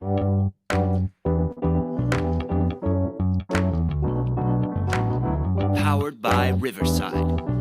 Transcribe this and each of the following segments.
Powered by Riverside.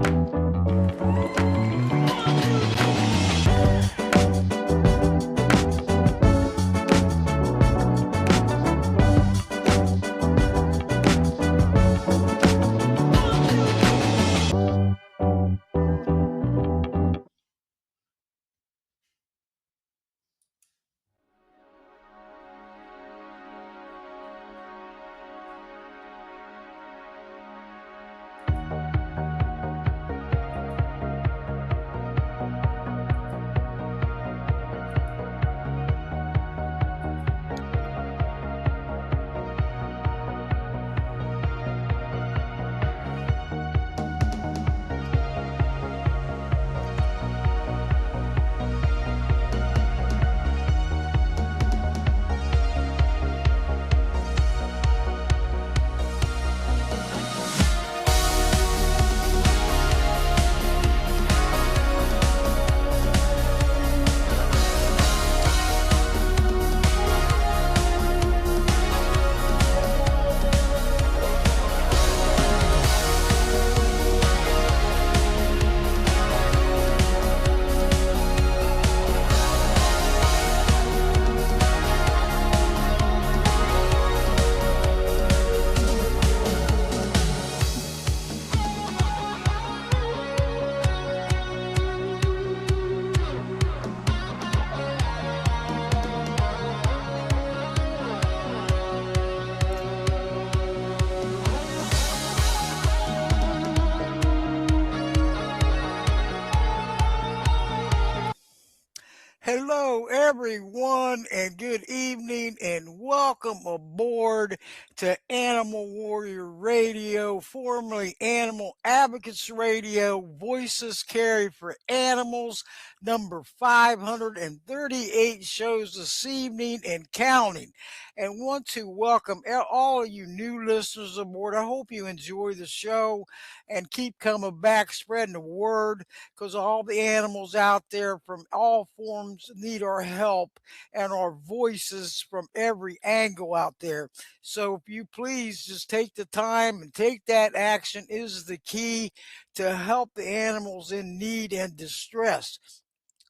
Hello, everyone, and good evening, and welcome aboard to Animal Warrior Radio, formerly Animal Advocates Radio, Voices Carry for Animals, number 538 shows this evening and counting. And want to welcome all of you new listeners aboard. I hope you enjoy the show and keep coming back, spreading the word, because all the animals out there from all forms need our help and our voices from every angle out there. So if you please just take the time and take that action is the key to help the animals in need and distress.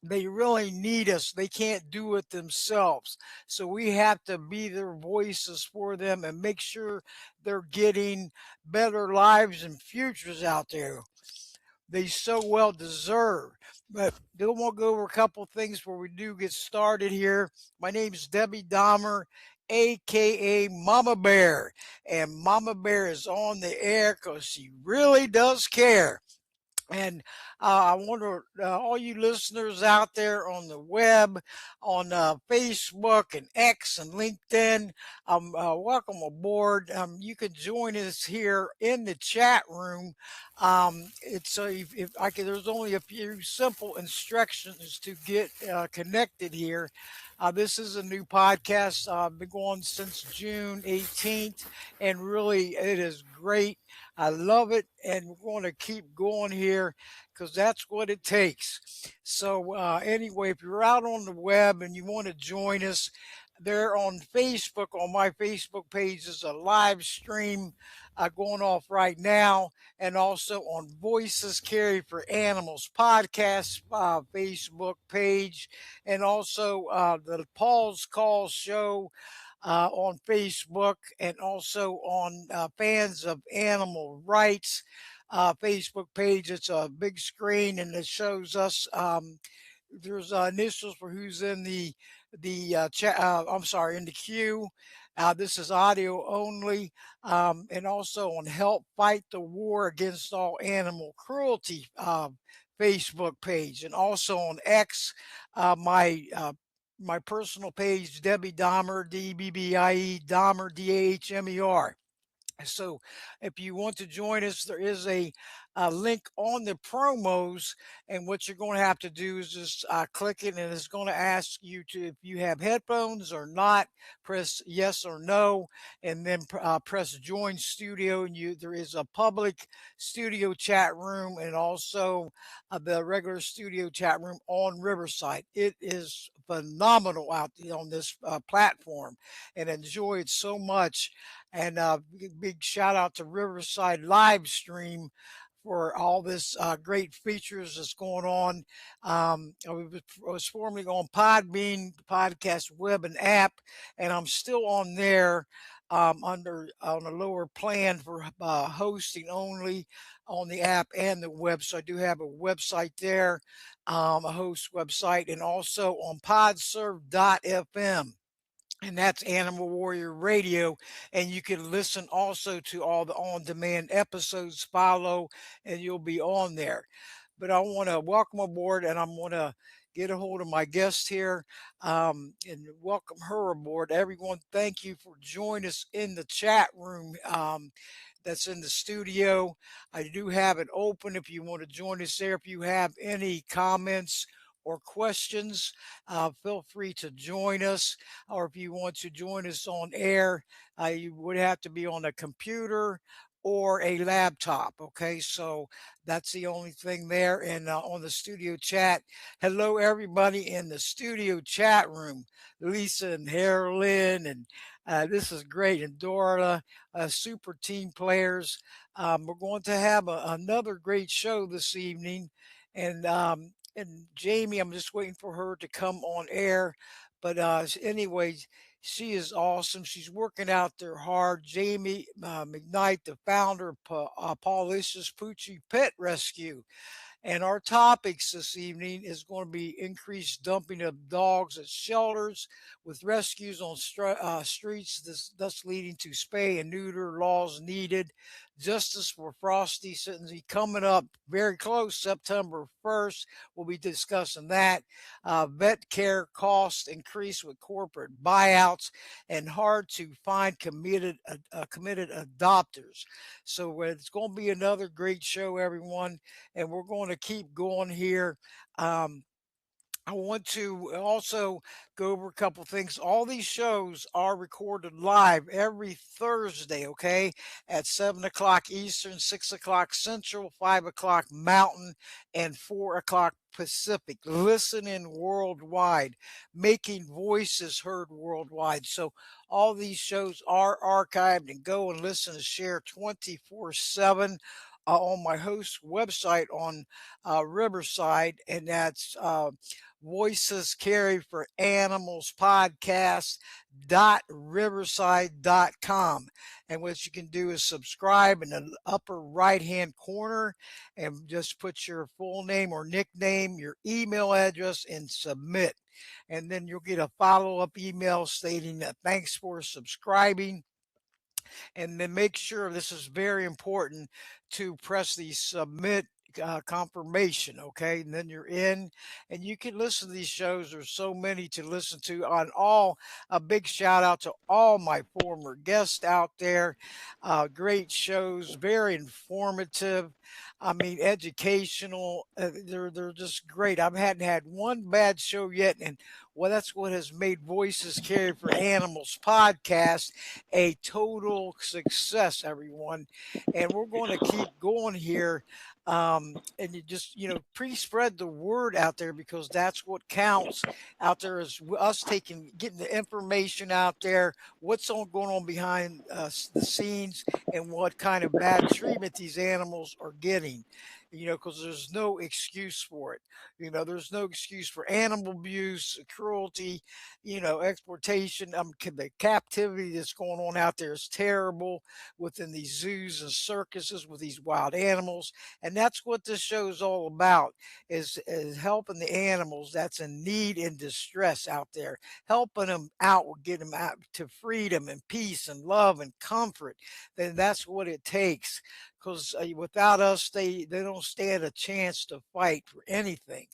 They really need us. They can't do it themselves. So we have to be their voices for them and make sure they're getting better lives and futures out there they so well deserve. But then we'll go over a couple of things before we do get started here. My name is Debbie Dahmer, aka Mama Bear, and Mama Bear is on the air because she really does care. And I wonder, all you listeners out there on the web, on Facebook and X and LinkedIn, welcome aboard. You can join us here in the chat room. It's if I can, there's only a few simple instructions to get connected here. This is a new podcast. I've been going since June 18th, and really, it is great. I love it, and we're going to keep going here because that's what it takes. So, anyway, if you're out on the web and you want to join us, there on Facebook, on my Facebook page, is a live stream going off right now, and also on Voices Carry for Animals podcast Facebook page, and also the Paul's Call show on Facebook, and also on Fans of Animal Rights Facebook page. It's a big screen and it shows us. There's initials for who's in the chat. I'm sorry, in the queue. This is audio only, and also on Help Fight the War Against All Animal Cruelty Facebook page, and also on X, my personal page, Debbie Dahmer, DBBIE, Dahmer, DAHMER. So if you want to join us, there is a link on the promos. And what you're going to have to do is just click it, and it's going to ask you to, if you have headphones or not, press yes or no, and then press join studio. And there is a public studio chat room, and also the regular studio chat room on Riverside. It is phenomenal out there on this platform, and enjoy it so much. And big shout out to Riverside Live Stream for all this great features that's going on. I was formerly on Podbean, podcast web and app, and I'm still on there under on a lower plan for hosting only on the app and the web. So I do have a website there, a host website, and also on podserve.fm, and that's Animal Warrior Radio. And you can listen also to all the on demand episodes, follow, and you'll be on there. But I want to welcome aboard, and I'm going to get a hold of my guest here and welcome her aboard. Everyone, thank you for joining us in the chat room. That's in the studio. I do have it open if you want to join us there. If you have any comments or questions, feel free to join us. Or if you want to join us on air, you would have to be on a computer or a laptop. Okay, so that's the only thing there. And on the studio chat, hello everybody in the studio chat room, Lisa and Harlan, and this is great, and Dora, super team players. We're going to have another great show this evening, and Jaime, I'm just waiting for her to come on air. But anyway, she is awesome. She's working out there hard. Jaime McKnight, the founder of Pawlicious Poochie Pet Rescue. And our topics this evening is going to be increased dumping of dogs at shelters with rescues on streets, thus leading to spay and neuter laws needed. Justice for Frosty sentencing coming up very close, September 1st. We'll be discussing that. Vet care costs increase with corporate buyouts, and hard to find committed adopters. So it's going to be another great show, everyone, and we're going to keep going here. Um, I want to also go over a couple things. All these shows are recorded live every Thursday, okay, at 7 o'clock Eastern, 6 o'clock Central, 5 o'clock Mountain, and 4 o'clock Pacific. Listening worldwide, making voices heard worldwide. So all these shows are archived, and go and listen and share 24/7 on my host website on Riverside, and that's Voices Carry for Animals podcast dot riverside.com. And what you can do is subscribe in the upper right hand corner and just put your full name or nickname, your email address, and submit. And then you'll get a follow-up email stating that thanks for subscribing. And then make sure, this is very important, to press the submit confirmation, okay, and then you're in, and you can listen to these shows. There's so many to listen to on all. A big shout out to all my former guests out there. Great shows, very informative, I mean educational. They're just great. I hadn't had one bad show yet, and well, that's what has made Voices Carry for Animals podcast a total success, everyone. And we're going to keep going here. And you just, please spread the word out there, because that's what counts out there, is us getting the information out there, what's going on behind the scenes, and what kind of bad treatment these animals are getting. Because there's no excuse for it. There's no excuse for animal abuse, cruelty, exploitation. The captivity that's going on out there is terrible within these zoos and circuses with these wild animals. And that's what this show is all about, is helping the animals that's in need and distress out there, helping them out, get them out to freedom and peace and love and comfort. Then that's what it takes, because without us, they don't stand a chance to fight for anything.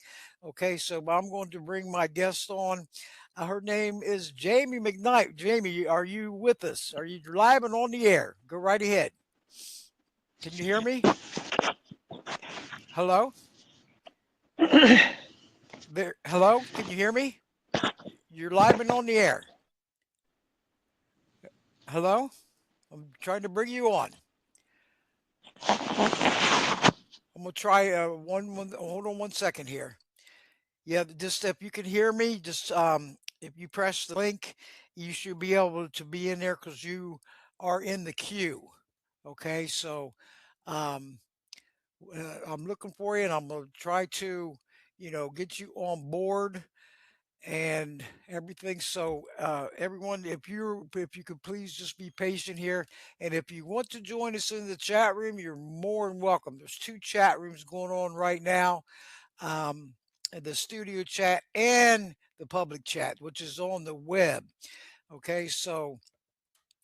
Okay, so I'm going to bring my guest on. Her name is Jaime McKnight. Jaime, are you with us? Are you live and on the air? Go right ahead. Can you hear me? Hello? There. Hello? Can you hear me? You're live and on the air. Hello? I'm trying to bring you on. I'm gonna try one. Hold on 1 second here. Yeah, just if you can hear me, just if you press the link, you should be able to be in there because you are in the queue. Okay, so um, I'm looking for you, and I'm gonna try to, get you on board and everything. So everyone, if you could please just be patient here, and if you want to join us in the chat room, you're more than welcome. There's two chat rooms going on right now, um, the studio chat and the public chat, which is on the web. Okay, so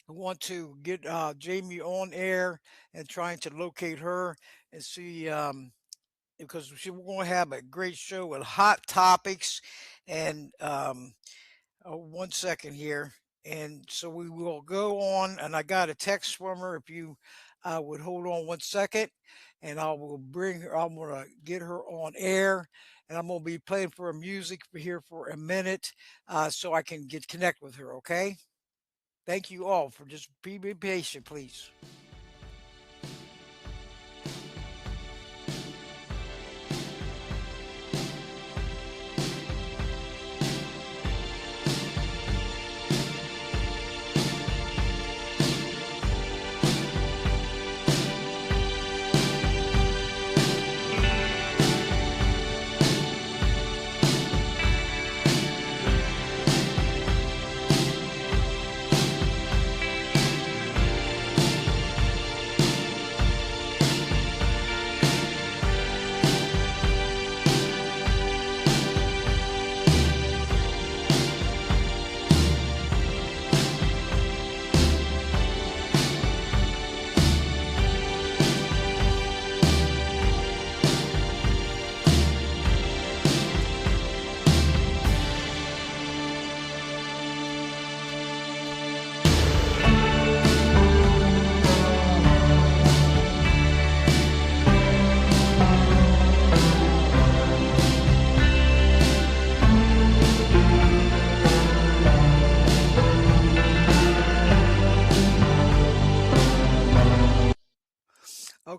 I want to get Jamie on air and trying to locate her and see. Because we're going to have a great show with hot topics and 1 second here. And so we will go on, and I got a text from her. If you would hold on 1 second, and I will bring her. I'm gonna get her on air, and I'm gonna be playing for her music for here for a minute, so I can get connect with her. Okay. Thank you all for just be patient, please.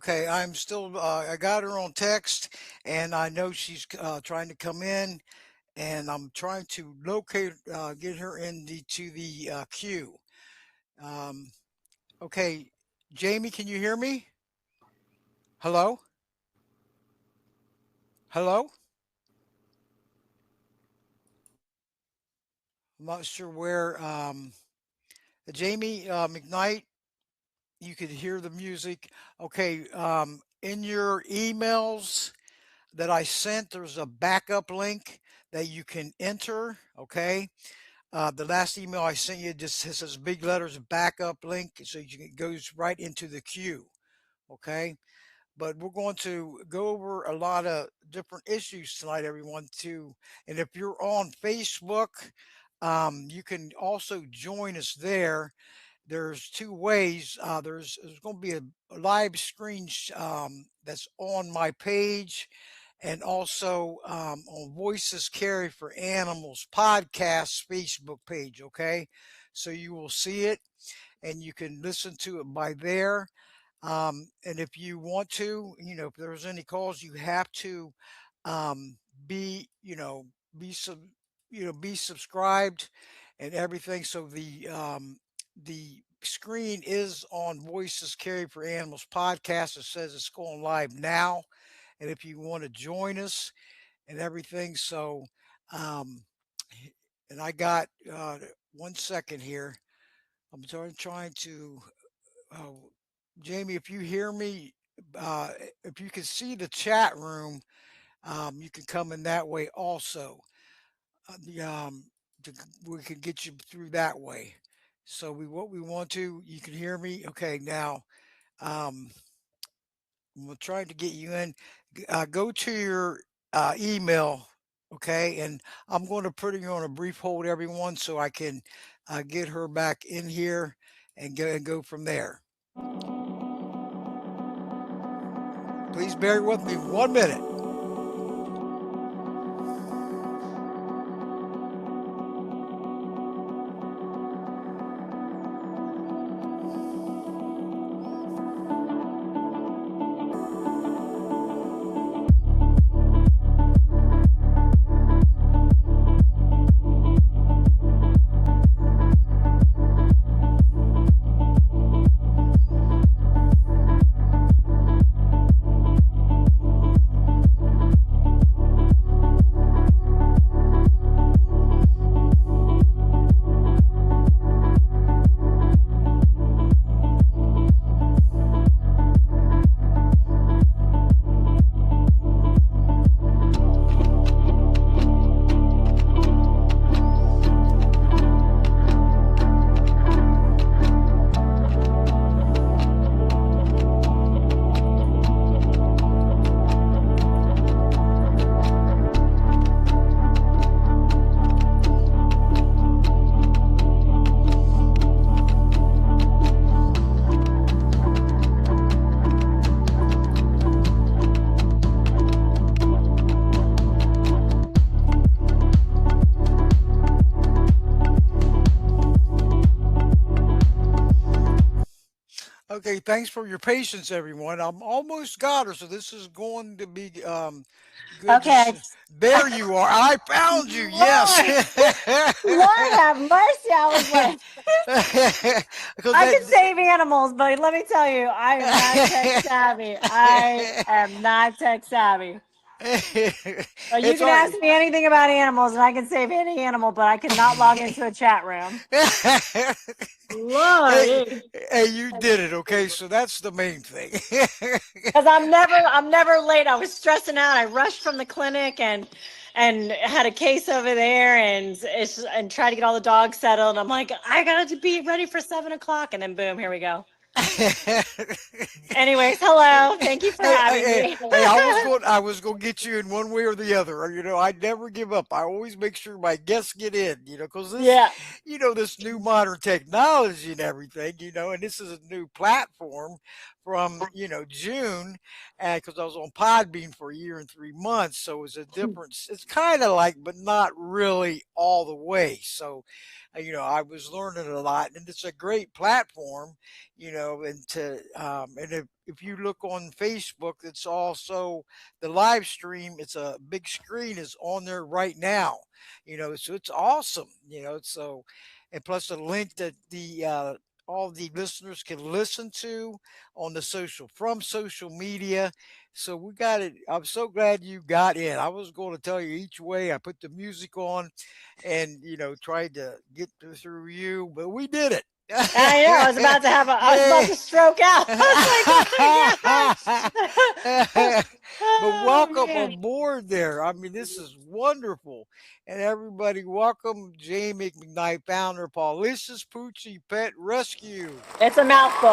Okay, I'm still. I got her on text, and I know she's trying to come in, and I'm trying to locate, get her in to the queue. Um, okay, Jamie, can you hear me? Hello, hello. I'm not sure where. Jamie McKnight, you could hear the music. Okay, in your emails that I sent, there's a backup link that you can enter. Okay. The last email I sent you just says big letters backup link, so it goes right into the queue. Okay, but we're going to go over a lot of different issues tonight, everyone. Too, and if you're on Facebook, you can also join us there. There's two ways. There's going to be a live screen that's on my page, and also on Voices Carry for Animals podcast Facebook page. Okay, so you will see it, and you can listen to it by there. And if you want to, if there's any calls, you have to um, be, be sub, be subscribed and everything. So the screen is on Voices Carry for Animals podcast. It says it's going live now, and if you want to join us and everything, so um, and I got 1 second here. I'm trying to uh, Jamie, if you hear me, uh, if you can see the chat room, you can come in that way also. The to, we can get you through that way. So what we want to, you can hear me. Okay, now um, we're trying to get you in. Go to your email, okay, and I'm going to put you on a brief hold, everyone, so I can get her back in here and go from there. Please bear with me 1 minute. Okay, thanks for your patience, everyone. I'm almost got her, so this is going to be good. Okay. There you are. I found you. Yes. Lord, Lord have mercy. I was like, Because I that. can save animals, but let me tell you, I am not tech savvy. I am not tech savvy. So you It's can all ask me anything about animals, and I can save any animal, but I cannot log into a chat room. hey, Lord, hey, you did it. Okay, so that's the main thing. because I'm never late. I was stressing out. I rushed from the clinic and had a case over there, and tried to get all the dogs settled. I'm like, I got to be ready for 7 o'clock, and then boom, here we go. Anyways, hello. Thank you for having me. Hey, I was going to get you in one way or the other. I never give up. I always make sure my guests get in, because Yeah. this new modern technology and everything, and this is a new platform from, June, because I was on Podbean for a year and 3 months. So it's a difference. It's kind of like, but not really all the way. So, I was learning a lot, and it's a great platform, and if you look on Facebook, it's also the live stream. It's a big screen is on there right now, so it's awesome, so, and plus a link that the all the listeners can listen to on the social media. So we got it. I'm so glad you got in. I was going to tell you each way. I put the music on and, tried to get through you, but we did it. I know. I was about Yay. to stroke out. I was like, oh my gosh. But Oh welcome man. aboard there. I mean, this is wonderful. And everybody, welcome Jaime McKnight, founder of Pawlicious Poochie Pet Rescue. It's a mouthful.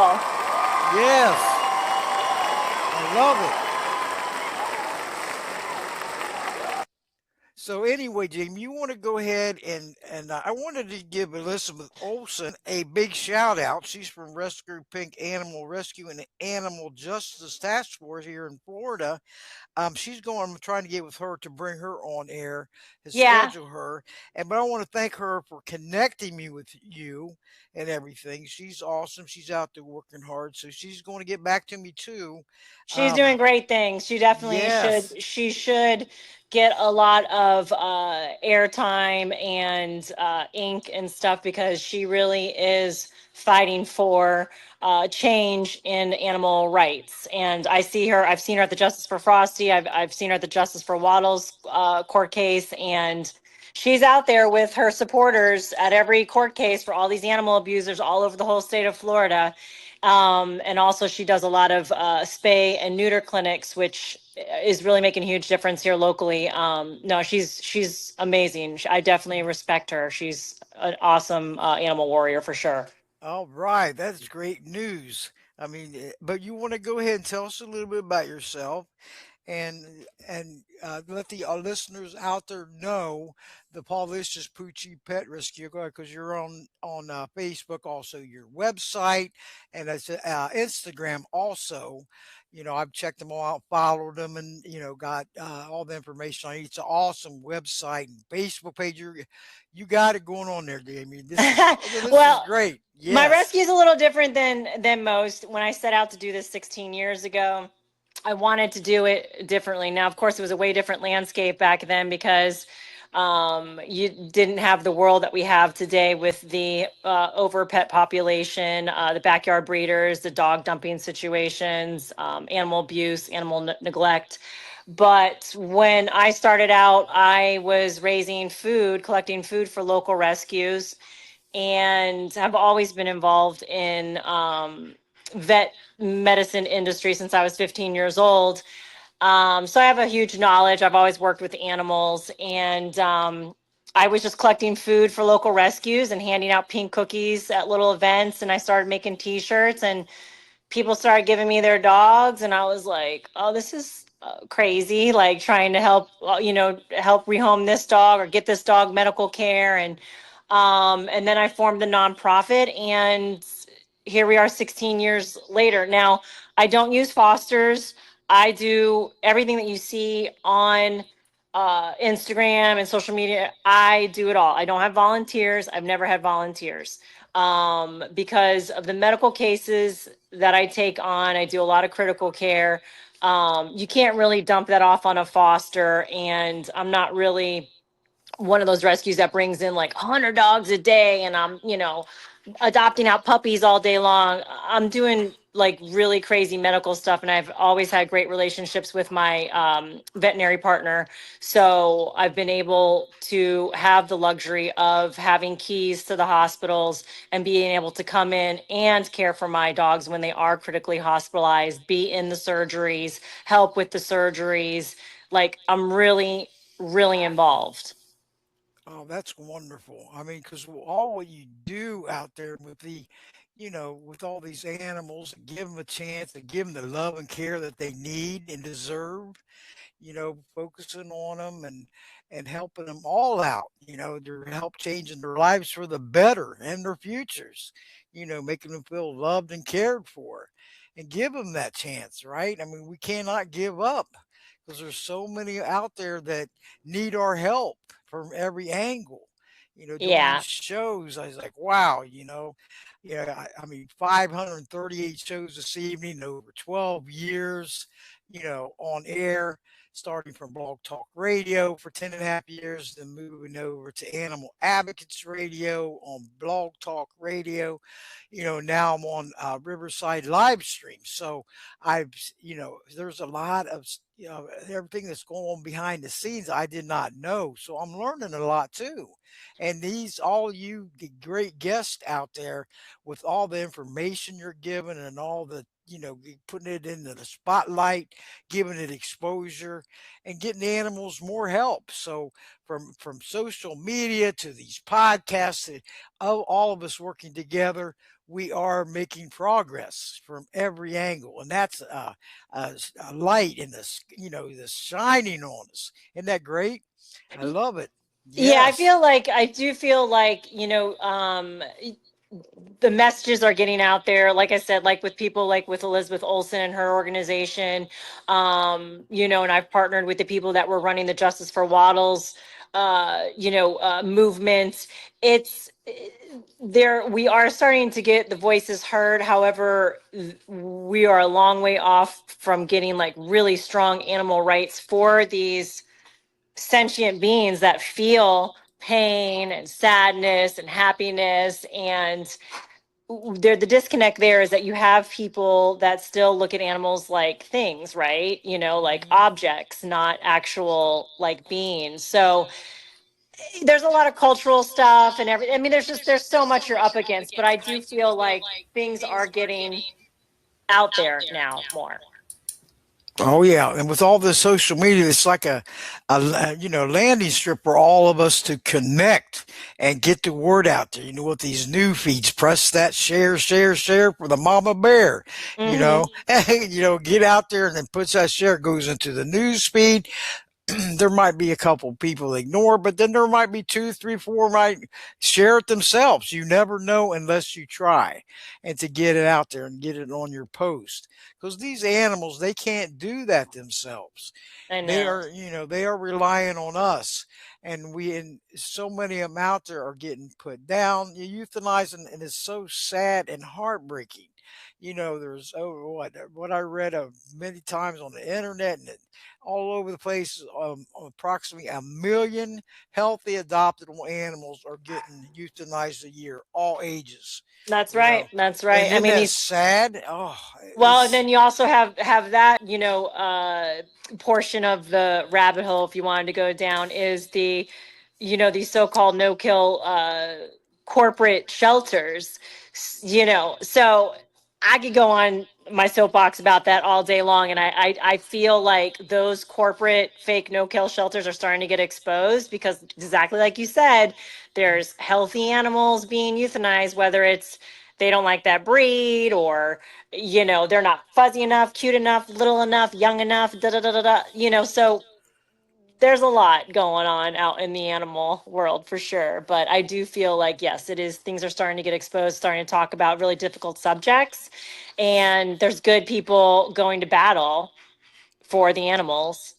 Yes, I love it. So anyway, Jamie, you want to go ahead and I wanted to give Elizabeth Olson a big shout out. She's from Rescue Pink Animal Rescue and the Animal Justice Task Force here in Florida. She's going. I'm trying to get with her to bring her on air to Yeah. schedule her. But I want to thank her for connecting me with you and everything. She's awesome. She's out there working hard, so she's going to get back to me too. She's Um, doing great things. She definitely yes. should. She should get a lot of airtime and ink and stuff, because she really is fighting for change in animal rights. And I see her. I've seen her at the Justice for Frosty. I've seen her at the Justice for Waddles court case, and she's out there with her supporters at every court case for all these animal abusers all over the whole state of Florida. And also, she does a lot of spay and neuter clinics, which is really making a huge difference here locally. No, she's amazing. I definitely respect her. She's an awesome animal warrior for sure. All right, that's great news. But you want to go ahead and tell us a little bit about yourself and let the listeners out there know the Pawlicious Poochie Pet Rescue, because you're on Facebook, also your website, and it's Instagram also. I've checked them all out, followed them, and got all the information on it. It's an awesome website and Facebook page. You got it going on there, Jamie. This is Well, great. my Yes. rescue is a little different than most. When I set out to do this 16 years ago, I wanted to do it differently. Now, of course, it was a way different landscape back then because you didn't have the world that we have today with the over pet population, the backyard breeders, the dog dumping situations, animal abuse, animal neglect. But when I started out, I was raising food, collecting food for local rescues, and I've always been involved in vet medicine industry since I was 15 years old. So I have a huge knowledge. I've always worked with animals, and I was just collecting food for local rescues and handing out pink cookies at little events. And I started making T-shirts, and people started giving me their dogs, and I was like, oh, this is crazy, like trying to help help rehome this dog or get this dog medical care. And then I formed the nonprofit, and here we are 16 years later. Now, I don't use fosters. I do everything that you see on Instagram and social media. I do it all. I don't have volunteers. I've never had volunteers because of the medical cases that I take on. I do a lot of critical care. You can't really dump that off on a foster, and I'm not really one of those rescues that brings in like 100 dogs a day, and I'm adopting out puppies all day long. I'm doing like really crazy medical stuff, and I've always had great relationships with my veterinary partner. So I've been able to have the luxury of having keys to the hospitals and being able to come in and care for my dogs when they are critically hospitalized, be in the surgeries, help with the surgeries. Like I'm really, really involved. Oh, that's wonderful. I mean, because all what you do out there with with all these animals, give them a chance and give them the love and care that they need and deserve, focusing on them and helping them all out, to help changing their lives for the better and their futures, making them feel loved and cared for and give them that chance, right? I mean, we cannot give up because there's so many out there that need our help from every angle. Doing these Yeah. shows, I was like, wow, yeah, I mean, 538 shows this evening over 12 years, on air, starting from Blog Talk Radio for 10 and a half years, then moving over to Animal Advocates Radio on Blog Talk Radio. Now I'm on Riverside live stream. So there's a lot of, everything that's going on behind the scenes I did not know. So I'm learning a lot too. And all you the great guests out there with all the information you're giving and all the, putting it into the spotlight, giving it exposure, and getting the animals more help. So from social media to these podcasts, all of us working together, we are making progress from every angle, and that's a light in this, the shining on us. Isn't that great? I love it. Yeah, Yes. I do feel like, the messages are getting out there. Like I said, like with people like with Elizabeth Olsen and her organization, and I've partnered with the people that were running the Justice for Waddles, movement. It's there. We are starting to get the voices heard. However, we are a long way off from getting like really strong animal rights for these sentient beings that feel pain and sadness and happiness. And there, the disconnect there is that you have people that still look at animals like things, right? Like Mhm. objects, not actual like beings. So there's a lot of cultural stuff and everything. I mean, there's so much you're up against, but I do feel like things are getting out there now more. Oh yeah, and with all this social media, it's like landing strip for all of us to connect and get the word out there. With these new feeds, press that share, share, share for the mama bear. You Hmm. know, get out there and then puts that share goes into the news feed. There might be a couple people ignore, but then there might be two, three, four might share it themselves. You never know unless you try and to get it out there and get it on your post. Because these animals, they can't do that themselves. I They know. are, they are relying on us. And so many of them out there are getting put down, euthanizing, and it's so sad and heartbreaking. There's what I read of many times on the internet and all over the place. Approximately a million healthy adopted animals are getting euthanized a year, all ages. That's You right. know, That's and right. I isn't mean, that these. sad? Oh, Well, and it's then you also have that, portion of the rabbit hole, if you wanted to go down, is these so-called no-kill corporate shelters. So I could go on my soapbox about that all day long, and I feel like those corporate fake no-kill shelters are starting to get exposed because exactly like you said, there's healthy animals being euthanized, whether it's they don't like that breed or they're not fuzzy enough, cute enough, little enough, young enough, da da da da da. So there's a lot going on out in the animal world for sure. But I do feel like, yes, it is, things are starting to get exposed, starting to talk about really difficult subjects. And there's good people going to battle for the animals.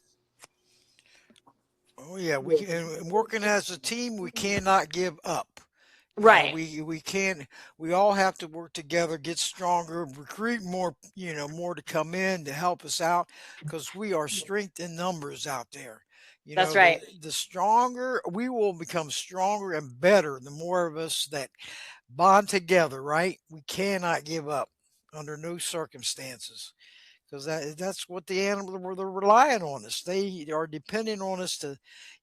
Oh yeah, we can, and working as a team, we cannot give up. Right. We can't. We all have to work together, get stronger, recruit more. More to come in to help us out, because we are strength in numbers out there. That's The right. the stronger we will become stronger and better. The more of us that bond together, right? We cannot give up under no circumstances, because that's what the animal were they're relying on us. They are depending on us to,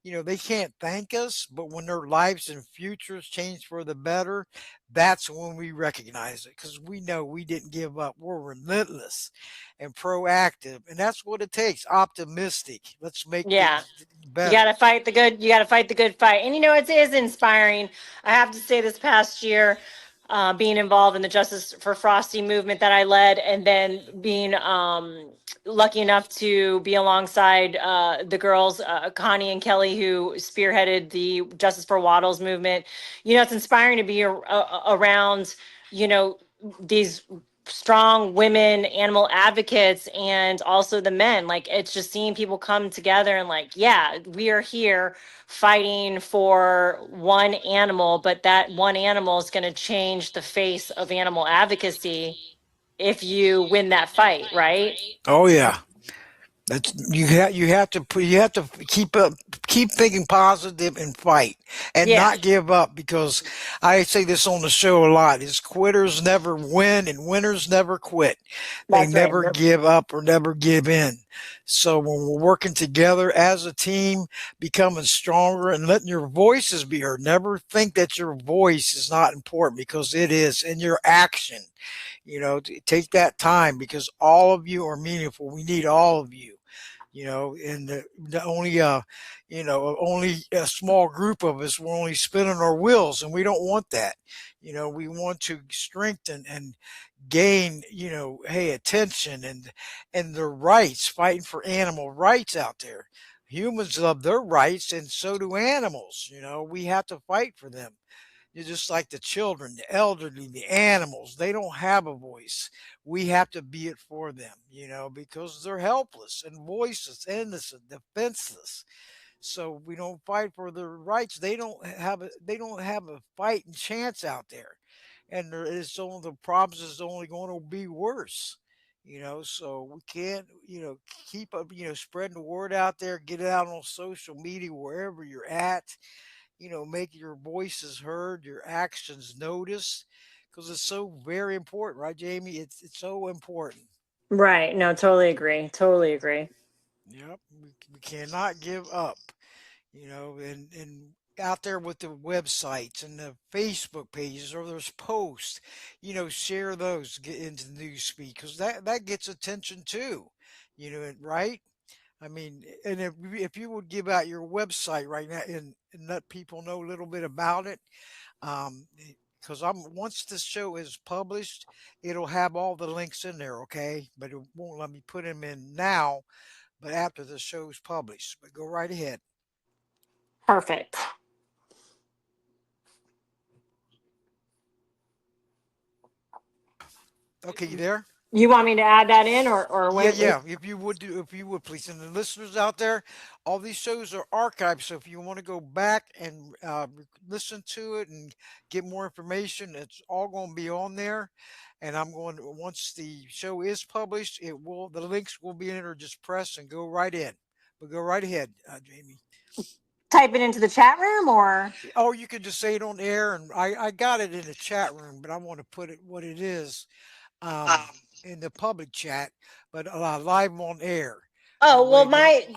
they can't thank us, but when their lives and futures change for the better, that's when we recognize it, because we know we didn't give up. We're relentless and proactive, and that's what it takes. Optimistic. Let's make Yeah. things You got better. to fight the good. You got to fight the good fight. And it is inspiring. I have to say, this past year, being involved in the Justice for Frosty movement that I led, and then being lucky enough to be alongside the girls, Connie and Kelly, who spearheaded the Justice for Waddles movement. It's inspiring to be around, you know, these strong women animal advocates and also the men. Like, it's just seeing people come together and, like, yeah, we are here fighting for one animal, but that one animal is going to change the face of animal advocacy if you win that fight, right? Oh yeah. That's you have to keep thinking positive and fight and Yeah, not give up, because I say this on the show a lot is quitters never win and winners never quit. They that's right. never give up or never give in. So when we're working together as a team, becoming stronger and letting your voices be heard, never think that your voice is not important, because it is in your action. Take that time, because all of you are meaningful. We need all of you. And the only a small group of us, we're only spinning our wheels, and we don't want that. We want to strengthen and gain, hey, attention and their rights, fighting for animal rights out there. Humans love their rights, and so do animals. We have to fight for them. You're just like the children, the elderly, the animals. They don't have a voice. We have to be it for them, because they're helpless and voiceless, innocent, defenseless. So we don't fight for their rights. They don't have a fighting chance out there. And the problems is only going to be worse. So we can't, keep up, spreading the word out there, get it out on social media, wherever you're at. Make your voices heard, your actions noticed, because it's so very important, right, Jamie? It's so important. Right. No, totally agree. Totally agree. Yep, we cannot give up. And out there with the websites and the Facebook pages or there's posts, share those, get into the news feed because that gets attention too, right? I mean, and if you would give out your website right now and let people know a little bit about it, um, because I'm once this show is published, it'll have all the links in there, okay? But it won't let me put them in now, but after the show's published. But go right ahead. Perfect. Okay, you there? You want me to add that in, or Yeah, when? yeah. If you would please, and the listeners out there, all these shows are archived. So if you want to go back and listen to it and get more information, it's all going to be on there. And I'm going to, once the show is published, the links will be in it, or just press and go right in. But go right ahead, Jamie. Type it into the chat room, or? Or you can just say it on air, and I got it in the chat room, but I want to put it what it is in the public chat, but live on air. That Oh, well, way, then.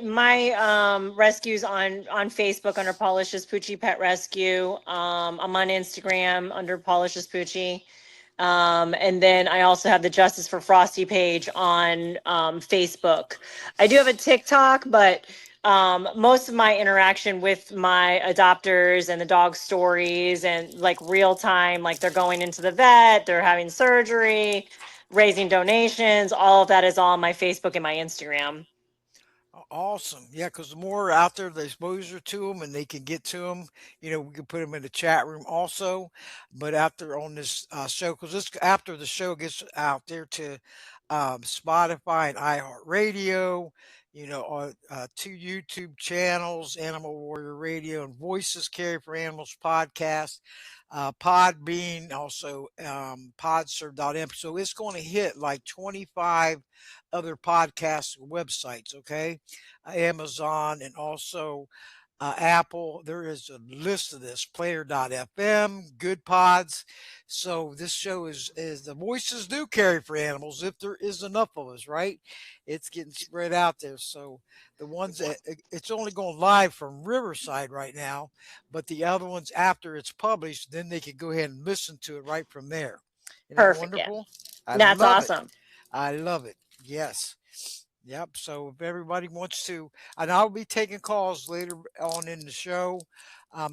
my rescues on Facebook under Pawlicious Poochie Pet Rescue. I'm on Instagram under Pawlicious Poochie. And then I also have the Justice for Frosty page on Facebook. I do have a TikTok, but most of my interaction with my adopters and the dog stories and like real time, like they're going into the vet, they're having surgery, raising donations, all of that is all on my Facebook and my Instagram. Awesome. Yeah, because the more out there the exposure to them and they can get to them, we can put them in the chat room also. But after on this show, because this after the show gets out there to Spotify and iHeartRadio, two YouTube channels, Animal Warrior Radio and Voices Care for Animals podcast, Podbean, also podserve.m. So it's going to hit like 25 other podcast websites, okay? Amazon and also Apple. There is a list of this player.fm, good pods. So this show is the voices do carry for animals if there is enough of us, right? It's getting spread out there. So the ones that it's only going live from Riverside right now, but the other ones after it's published, then they can go ahead and listen to it right from there. Isn't that Perfect. Yeah. wonderful? I That's love it. awesome. I love it. Yes. Yep. So if everybody wants to, and I'll be taking calls later on in the show.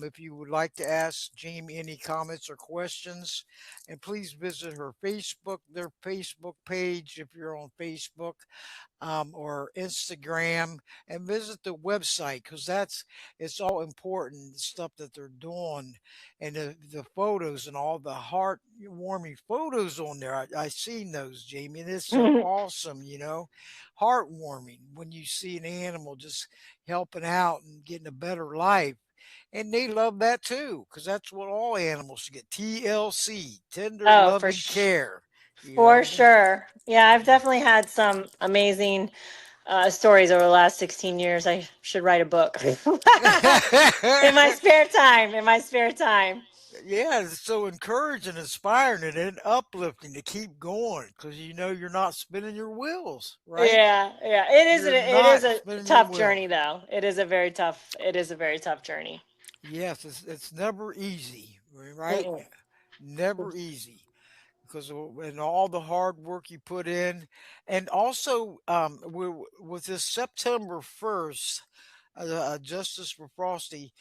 If you would like to ask Jamie any comments or questions, and please visit their Facebook page if you're on Facebook, or Instagram, and visit the website because it's all important the stuff that they're doing and the photos and all the heartwarming photos on there. I seen those, Jamie, and it's so awesome, heartwarming when you see an animal just helping out and getting a better life. And they love that too, because that's what all animals should get. TLC, tender, Oh, loving care. You for know, sure. Yeah, I've definitely had some amazing stories over the last 16 years. I should write a book in my spare time. In my spare time. yeah, it's so encouraging, inspiring, and uplifting to keep going because you're not spinning your wheels, right? Yeah, yeah. It is. You're It is not a spinning your tough wheels. journey, though. It is a very tough. It is a very tough journey. Yes, it's never easy, right? Mm-mm. Never easy because and all the hard work you put in, and also with this September 1st, Justice for Frosty.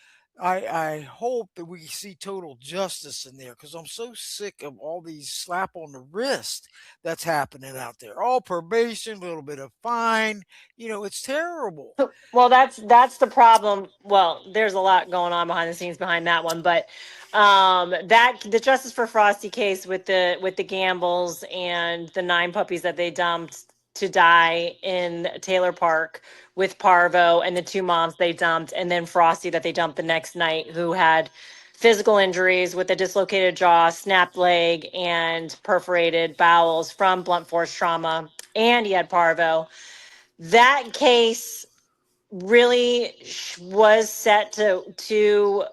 I hope that we see total justice in there because I'm so sick of all these slap on the wrist that's happening out there. All probation, a little bit of fine. It's terrible. Well, that's the problem. Well, there's a lot going on behind the scenes behind that one, but that the Justice for Frosty case with the Gambles and the 9 puppies that they dumped to die in Taylor Park with Parvo and the 2 moms they dumped, and then Frosty that they dumped the next night, who had physical injuries with a dislocated jaw, snapped leg, and perforated bowels from blunt force trauma, and he had Parvo. That case really was set to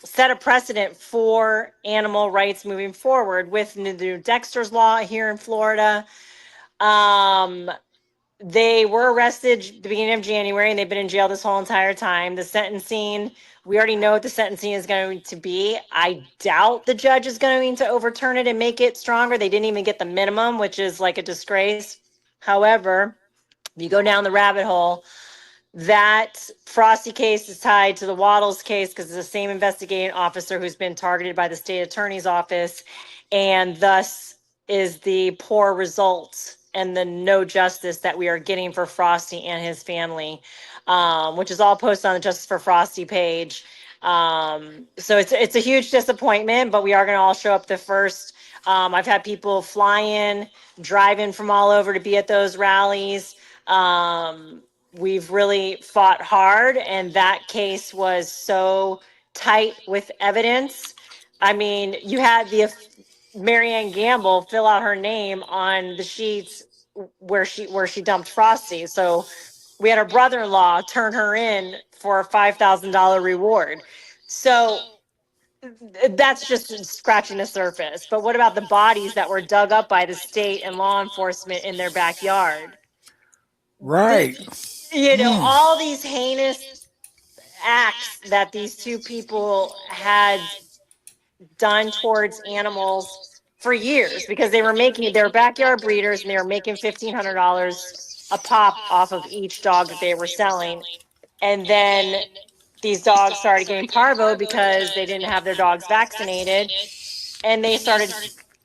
set a precedent for animal rights moving forward with the new Dexter's law here in Florida. Um, They were arrested the beginning of January, and they've been in jail this whole entire time. The sentencing, we already know what the sentencing is going to be. I doubt the judge is going to overturn it and make it stronger. They didn't even get the minimum, which is like a disgrace. However, if you go down the rabbit hole, that Frosty case is tied to the Waddles case because it's the same investigating officer who's been targeted by the state attorney's office, and thus is the poor results and the no justice that we are getting for Frosty and his family, which is all posted on the Justice for Frosty page. So it's a huge disappointment, but we are going to all show up the first. I've had people fly in, drive in from all over to be at those rallies. We've really fought hard, and that case was so tight with evidence. I mean, you had the Marianne Gamble fill out her name on the sheets where she dumped Frosty. So we had her brother-in-law turn her in for a $5,000 reward. So that's just scratching the surface. But what about the bodies that were dug up by the state and law enforcement in their backyard? Right. All these heinous acts that these two people had done towards animals for years, because they were backyard breeders, and they were making $1,500 a pop off of each dog that they were selling. And then these dogs started getting parvo because they didn't have their dogs vaccinated, and they started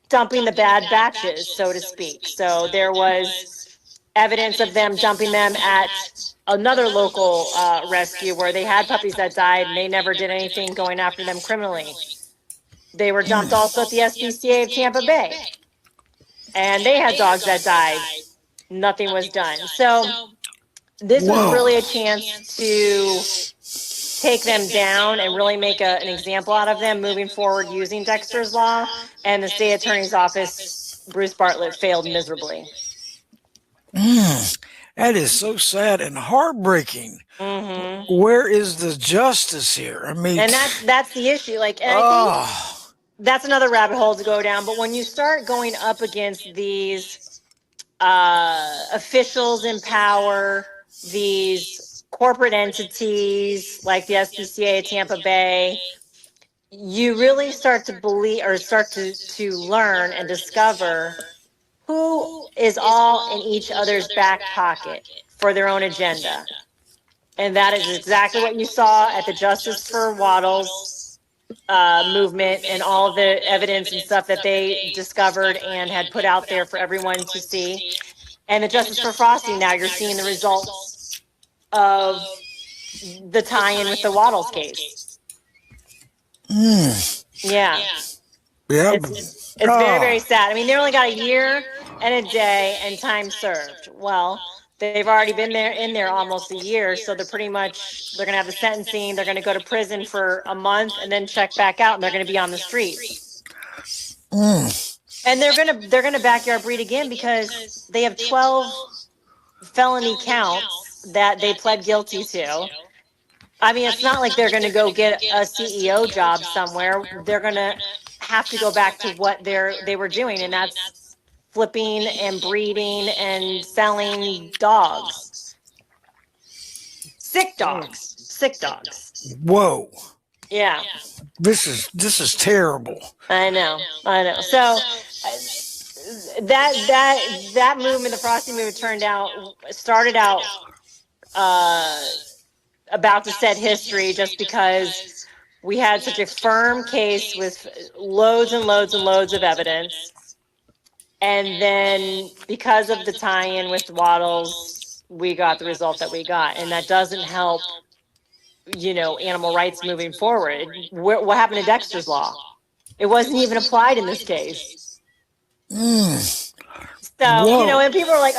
dumping the bad batches, so to speak. So there was evidence of them dumping them at another local rescue where they had puppies that died, and they never did anything going after them criminally. They were dumped also at the SPCA of Tampa Bay, and they had dogs that died. Nothing was done. So this was really a chance to take them down and really make an example out of them moving forward using Dexter's Law. And the state attorney's office, Bruce Bartlett, failed miserably. That is so sad and heartbreaking. Mm-hmm. Where is the justice here? I mean, and that's the issue. Like, and I think that's another rabbit hole to go down. But when you start going up against these officials in power, these corporate entities like the SPCA of Tampa Bay, you really start to believe, or start to learn and discover who is all in each other's back pocket for their own agenda. And that is exactly what you saw at the Justice for Waddles movement, and all the evidence and stuff that they discovered and had put out there for everyone to see. And the Justice for Frosty, now you're seeing the results of the tie-in with the Waddles case. Yeah. It's very, very sad. I mean, they only got a year and a day and time served. Well, they've already been in there almost a year, so they're going to have the sentencing, they're going to go to prison for a month and then check back out, and they're going to be on the streets. And they're going to backyard breed again because they have 12 felony counts that they pled guilty to. I mean, it's not like they're going to go get a CEO job somewhere. They're going to have to go back to what they were doing, and that's flipping and breeding and selling dogs. Sick dogs. Whoa. Yeah. This is terrible. I know. So that movement, the Frosty movement, started out about to set history, just because we had such a firm case with loads and loads and loads of evidence. And then because of the tie-in with Waddles, we got the result that we got. And that doesn't help, animal rights moving forward. What happened to Dexter's Law? It wasn't even applied in this case. So, and people are like,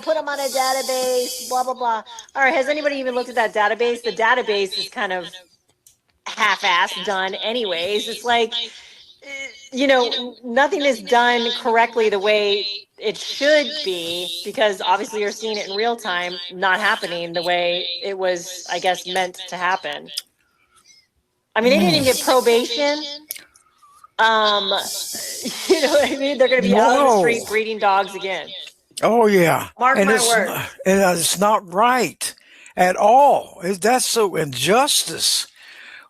put them on a database, blah, blah, blah. All right, has anybody even looked at that database? The database is kind of half-assed done anyways. It's like, nothing is done correctly the way it should be, because obviously you're seeing it in real time, not happening the way it was, I guess, meant to happen. I mean, they didn't even get probation. You know what I mean? They're going to be out on the street breeding dogs again. Oh yeah, Mark and my words. it's not right at all. That's so injustice.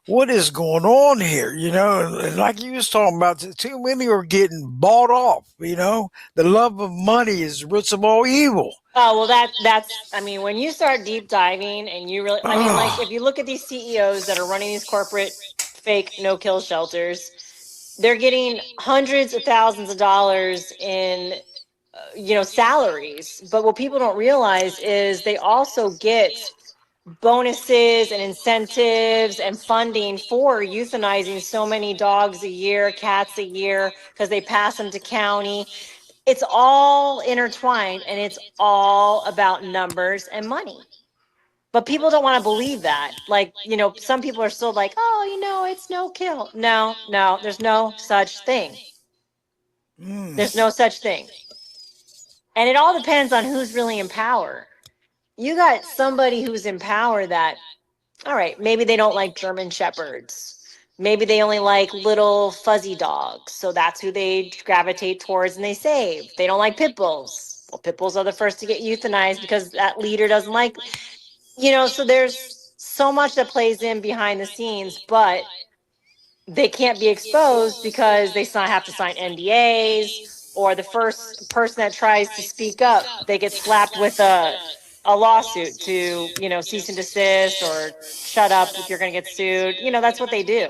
What is going on here? And like you was talking about, too many are getting bought off. The love of money is the root of all evil. Oh, well, that's, I mean, when you start deep diving and you really, I mean, like, if you look at these CEOs that are running these corporate fake no-kill shelters, they're getting hundreds of thousands of dollars in, salaries. But what people don't realize is they also get bonuses and incentives and funding for euthanizing so many dogs a year, cats a year, because they pass them to county. It's all intertwined and it's all about numbers and money. But people don't want to believe that. Like, some people are still like, oh, it's no kill. No, no, there's no such thing. There's no such thing. And it all depends on who's really in power. You got somebody who's in power that, all right, maybe they don't like German shepherds. Maybe they only like little fuzzy dogs. So that's who they gravitate towards and they save. They don't like pit bulls. Well, pit bulls are the first to get euthanized because that leader doesn't like, so there's so much that plays in behind the scenes, but they can't be exposed because they have to sign NDAs, or the first person that tries to speak up, they get slapped with a lawsuit to, cease and desist or shut up if you're going to get sued. That's what they do.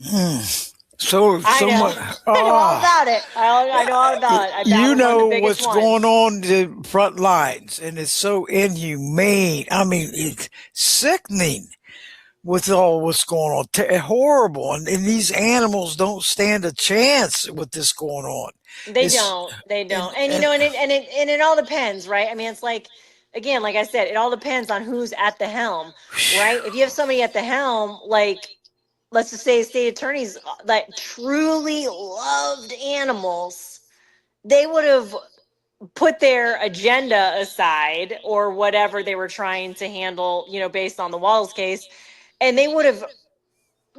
I know. Much. I know all about it. I know all about it. I battled one of the biggest What's ones. going on the front lines, and it's so inhumane. I mean, it's sickening with all what's going on. Horrible, and these animals don't stand a chance with this going on. They don't. And it all depends, right? I mean, it's like, again, like I said, it all depends on who's at the helm, right? If you have somebody at the helm, like, let's just say state attorneys that truly loved animals, they would have put their agenda aside or whatever they were trying to handle, based on the Walls case, and they would have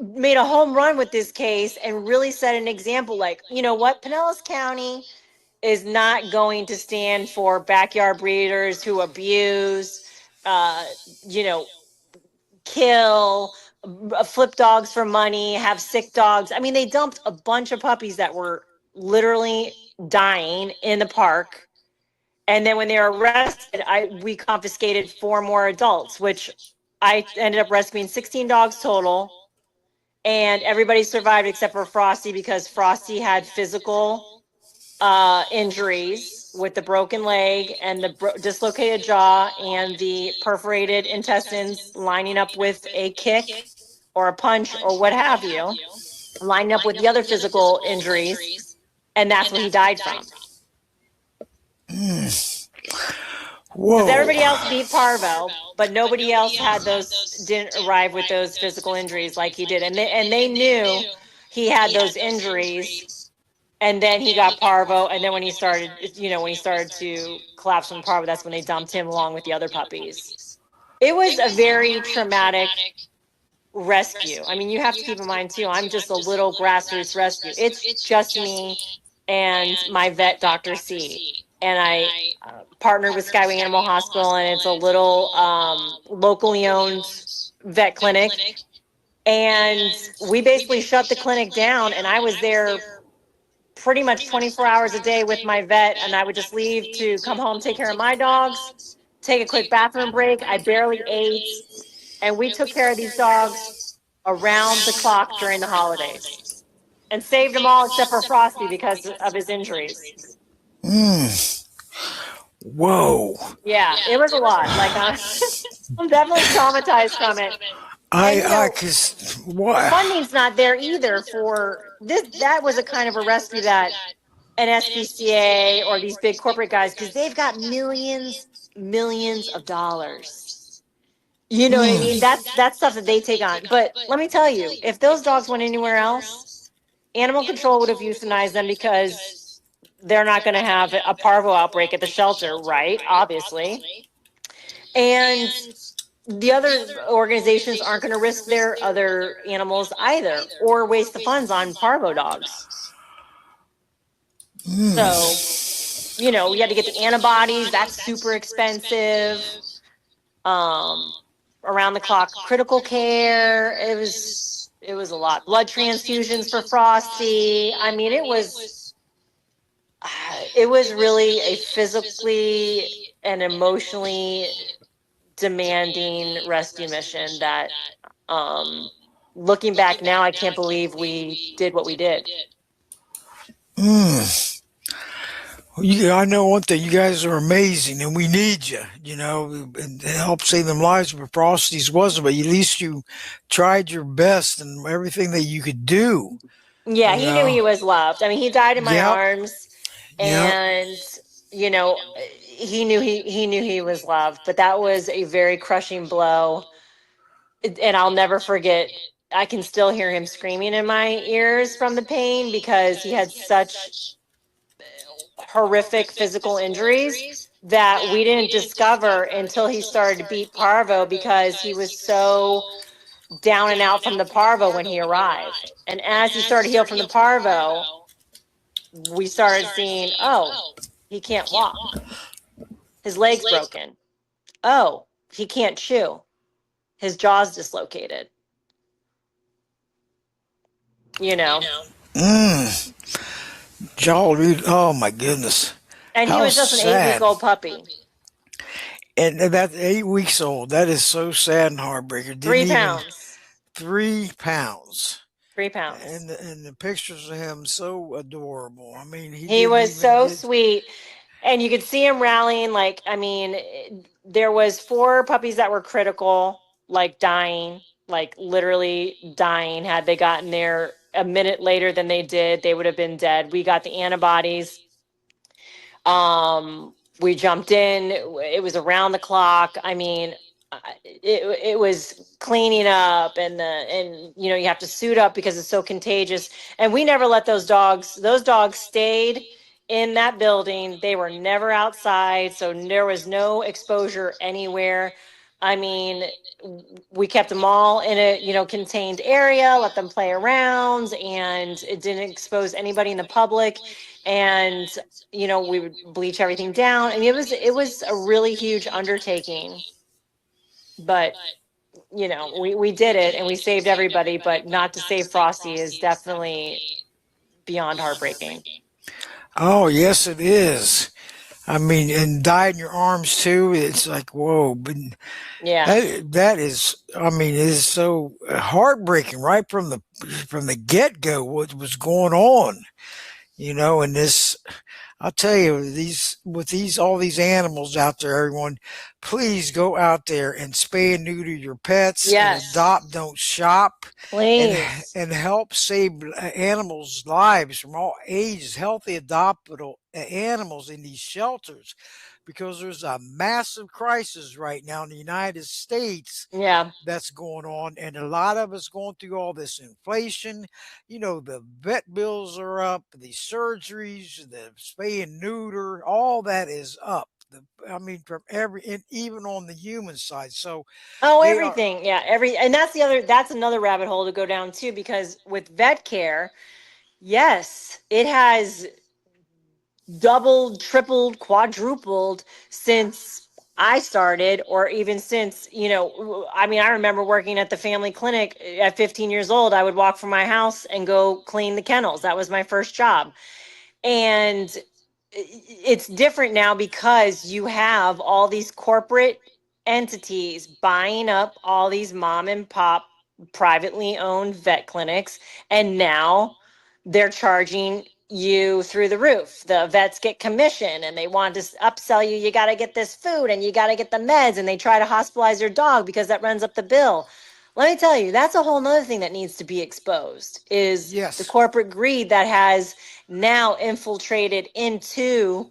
made a home run with this case and really set an example. Like, you know what, Pinellas County is not going to stand for backyard breeders who abuse, uh, you know, kill, flip dogs for money, have sick dogs. I mean, they dumped a bunch of puppies that were literally dying in the park. And then when they were arrested, we confiscated 4 more adults, which I ended up rescuing 16 dogs total. And everybody survived except for Frosty, because Frosty had physical injuries with the broken leg and the dislocated jaw and the perforated intestines lining up with a kick or a punch or what have you, lining up with the other physical injuries. And that's what he died from. Whoa. Because everybody else beat Parvo, but nobody else didn't arrive with those physical injuries like he did. And they knew he had those injuries. And then he got Parvo, and then when he started to collapse from Parvo, that's when they dumped him along with the other puppies. It was a very traumatic rescue. I mean, you have to keep in mind too, I'm just a little grassroots rescue. It's just me and my vet, Dr. C. And I partnered with Skyway Animal Hospital, and it's a little locally owned vet clinic. And we basically shut the clinic down, and I was there pretty much 24 hours a day with my vet, and I would just leave to come home, take care of my dogs, take a quick bathroom break. I barely ate, and we took care of these dogs around the clock during the holidays and saved them all except for Frosty because of his injuries. Whoa. Yeah, it was a lot. Like, I'm definitely traumatized from it. Funding's not there either for this. That was a kind of a rescue that an SPCA or these big corporate guys, because they've got millions of dollars. You know what I mean? That's stuff that they take on. But let me tell you, if those dogs went anywhere else, animal control would have euthanized them, because they're not going to have a parvo outbreak at the shelter, right? Obviously. And the other organizations aren't going to risk their other animals either, or waste the funds on parvo dogs. So we had to get the antibodies. That's super expensive. Um, Around the clock critical care. It was a lot. Blood transfusions for Frosty. I mean, it was really a physically and emotionally demanding rescue mission that, um, looking back now, I can't believe we did what we did. I know one thing. You guys are amazing, and we need you. And to help save them lives. But Frosty's wasn't. But at least you tried your best and everything that you could do. Yeah, You he knew know. he was loved. I mean, he died in my Yep. arms, Yep. and he knew he was loved. But that was a very crushing blow, and I'll never forget. I can still hear him screaming in my ears from the pain because he had such horrific physical injuries that we didn't discover until he started to beat parvo, because he was so down and out from the parvo when he arrived. And as he started to heal from the parvo, we started seeing, oh, he can't walk. His leg's broken. Oh, he can't chew. His jaw's dislocated. You know. Mm. Oh my goodness. And he How was just an 8-week sad. old puppy. And that's 8 weeks old. That is so sad and heartbreaking. Didn't 3 even pounds. 3 pounds. 3 pounds. And the pictures of him so adorable. I mean, he He didn't was even so get. sweet. And you could see him rallying. Like, I mean, there was 4 puppies that were critical, like dying, like literally dying. Had they gotten there a minute later than they did, they would have been dead. We got the antibodies. We jumped in. It was around the clock. I mean, it was cleaning up, and you have to suit up because it's so contagious. And we never let those dogs. Those dogs stayed in that building. They were never outside, so there was no exposure anywhere. I mean, we kept them all in a contained area, let them play around, and it didn't expose anybody in the public. And we would bleach everything down. I mean, it was a really huge undertaking, but we did it and we saved everybody. But not to save Frosty is definitely beyond heartbreaking. Oh, yes, it is. I mean, and die in your arms too. It's like, whoa. But Yeah. that is, I mean, it is so heartbreaking right from the get go. What was going on, and this. I'll tell you, all these animals out there, everyone, please go out there and spay and neuter your pets and Yes. adopt, don't shop, and Please. and help save animals' lives from all ages, healthy adoptable animals in these shelters, because there's a massive crisis right now in the United States Yeah. that's going on, and a lot of us going through all this inflation. The vet bills are up, the surgeries, the spay and neuter, all that is up. I mean, from and even on the human side. So Oh, they are. everything. Yeah. And that's another rabbit hole to go down too, because with vet care, yes, it has doubled, tripled, quadrupled since I started, or even since, I mean, I remember working at the family clinic at 15 years old. I would walk from my house and go clean the kennels. That was my first job. And it's different now because you have all these corporate entities buying up all these mom and pop privately owned vet clinics, and now they're charging you through the roof. The vets get commission and they want to upsell you. You got to get this food and you got to get the meds, and they try to hospitalize your dog because that runs up the bill. Let me tell you, that's a whole nother thing that needs to be exposed, is the Yes, corporate greed that has now infiltrated into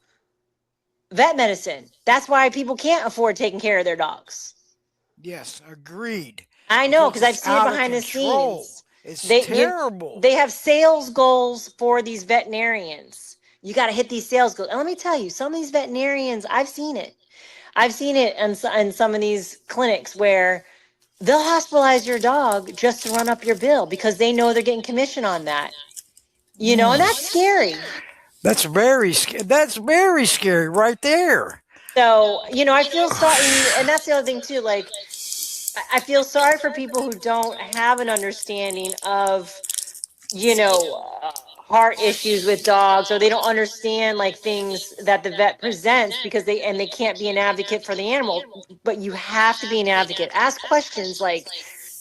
vet medicine. That's why people can't afford taking care of their dogs. yes, agreed. I know, Because because I've it's seen it out of behind the control. scenes. It's They you terrible. they have sales goals for these veterinarians. You got to hit these sales goals. And let me tell you, some of these veterinarians, I've seen it. I've seen it in some of these clinics where they'll hospitalize your dog just to run up your bill because they know they're getting commission on that. And that's scary. That's very scary right there. So, I feel sorry, and that's the other thing too. Like, I feel sorry for people who don't have an understanding of, heart issues with dogs, or they don't understand like things that the vet presents because they can't be an advocate for the animal. But you have to be an advocate. Ask questions like,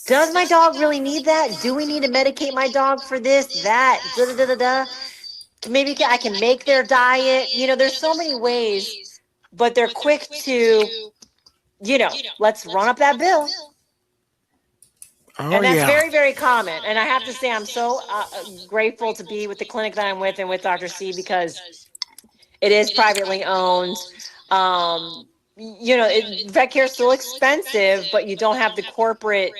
does my dog really need that? Do we need to medicate my dog for this, that, da da da da da? Maybe I can make their diet. There's so many ways, but they're quick to, let's run up that bill. Oh And that's yeah. very, very common. And I have to say, I'm so grateful to be with the clinic that I'm with and with Dr. C, because it is privately owned. Vet care is still expensive, but you don't have the corporate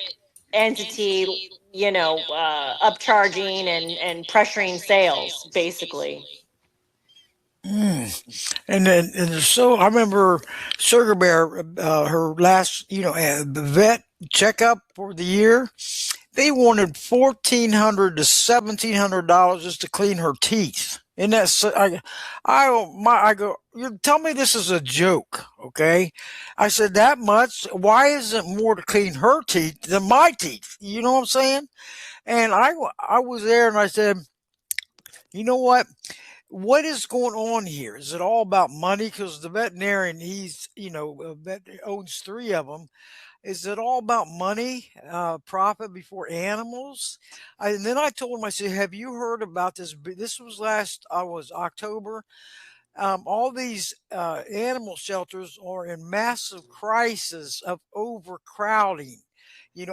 entity, upcharging and pressuring sales, basically. And so I remember Sugar Bear, her last, the vet checkup for the year. They wanted $1,400 to $1,700 just to clean her teeth. And that's I go. You tell me this is a joke, okay? I said that much. Why isn't more to clean her teeth than my teeth? You know what I'm saying? And I was there and I said, you know what? What is going on here? Is it all about money? Because the veterinarian, he's, vet owns three of them. Is it all about money, profit before animals? And then I told him, I said, have you heard about this? This was I was October. All these animal shelters are in massive crisis of overcrowding.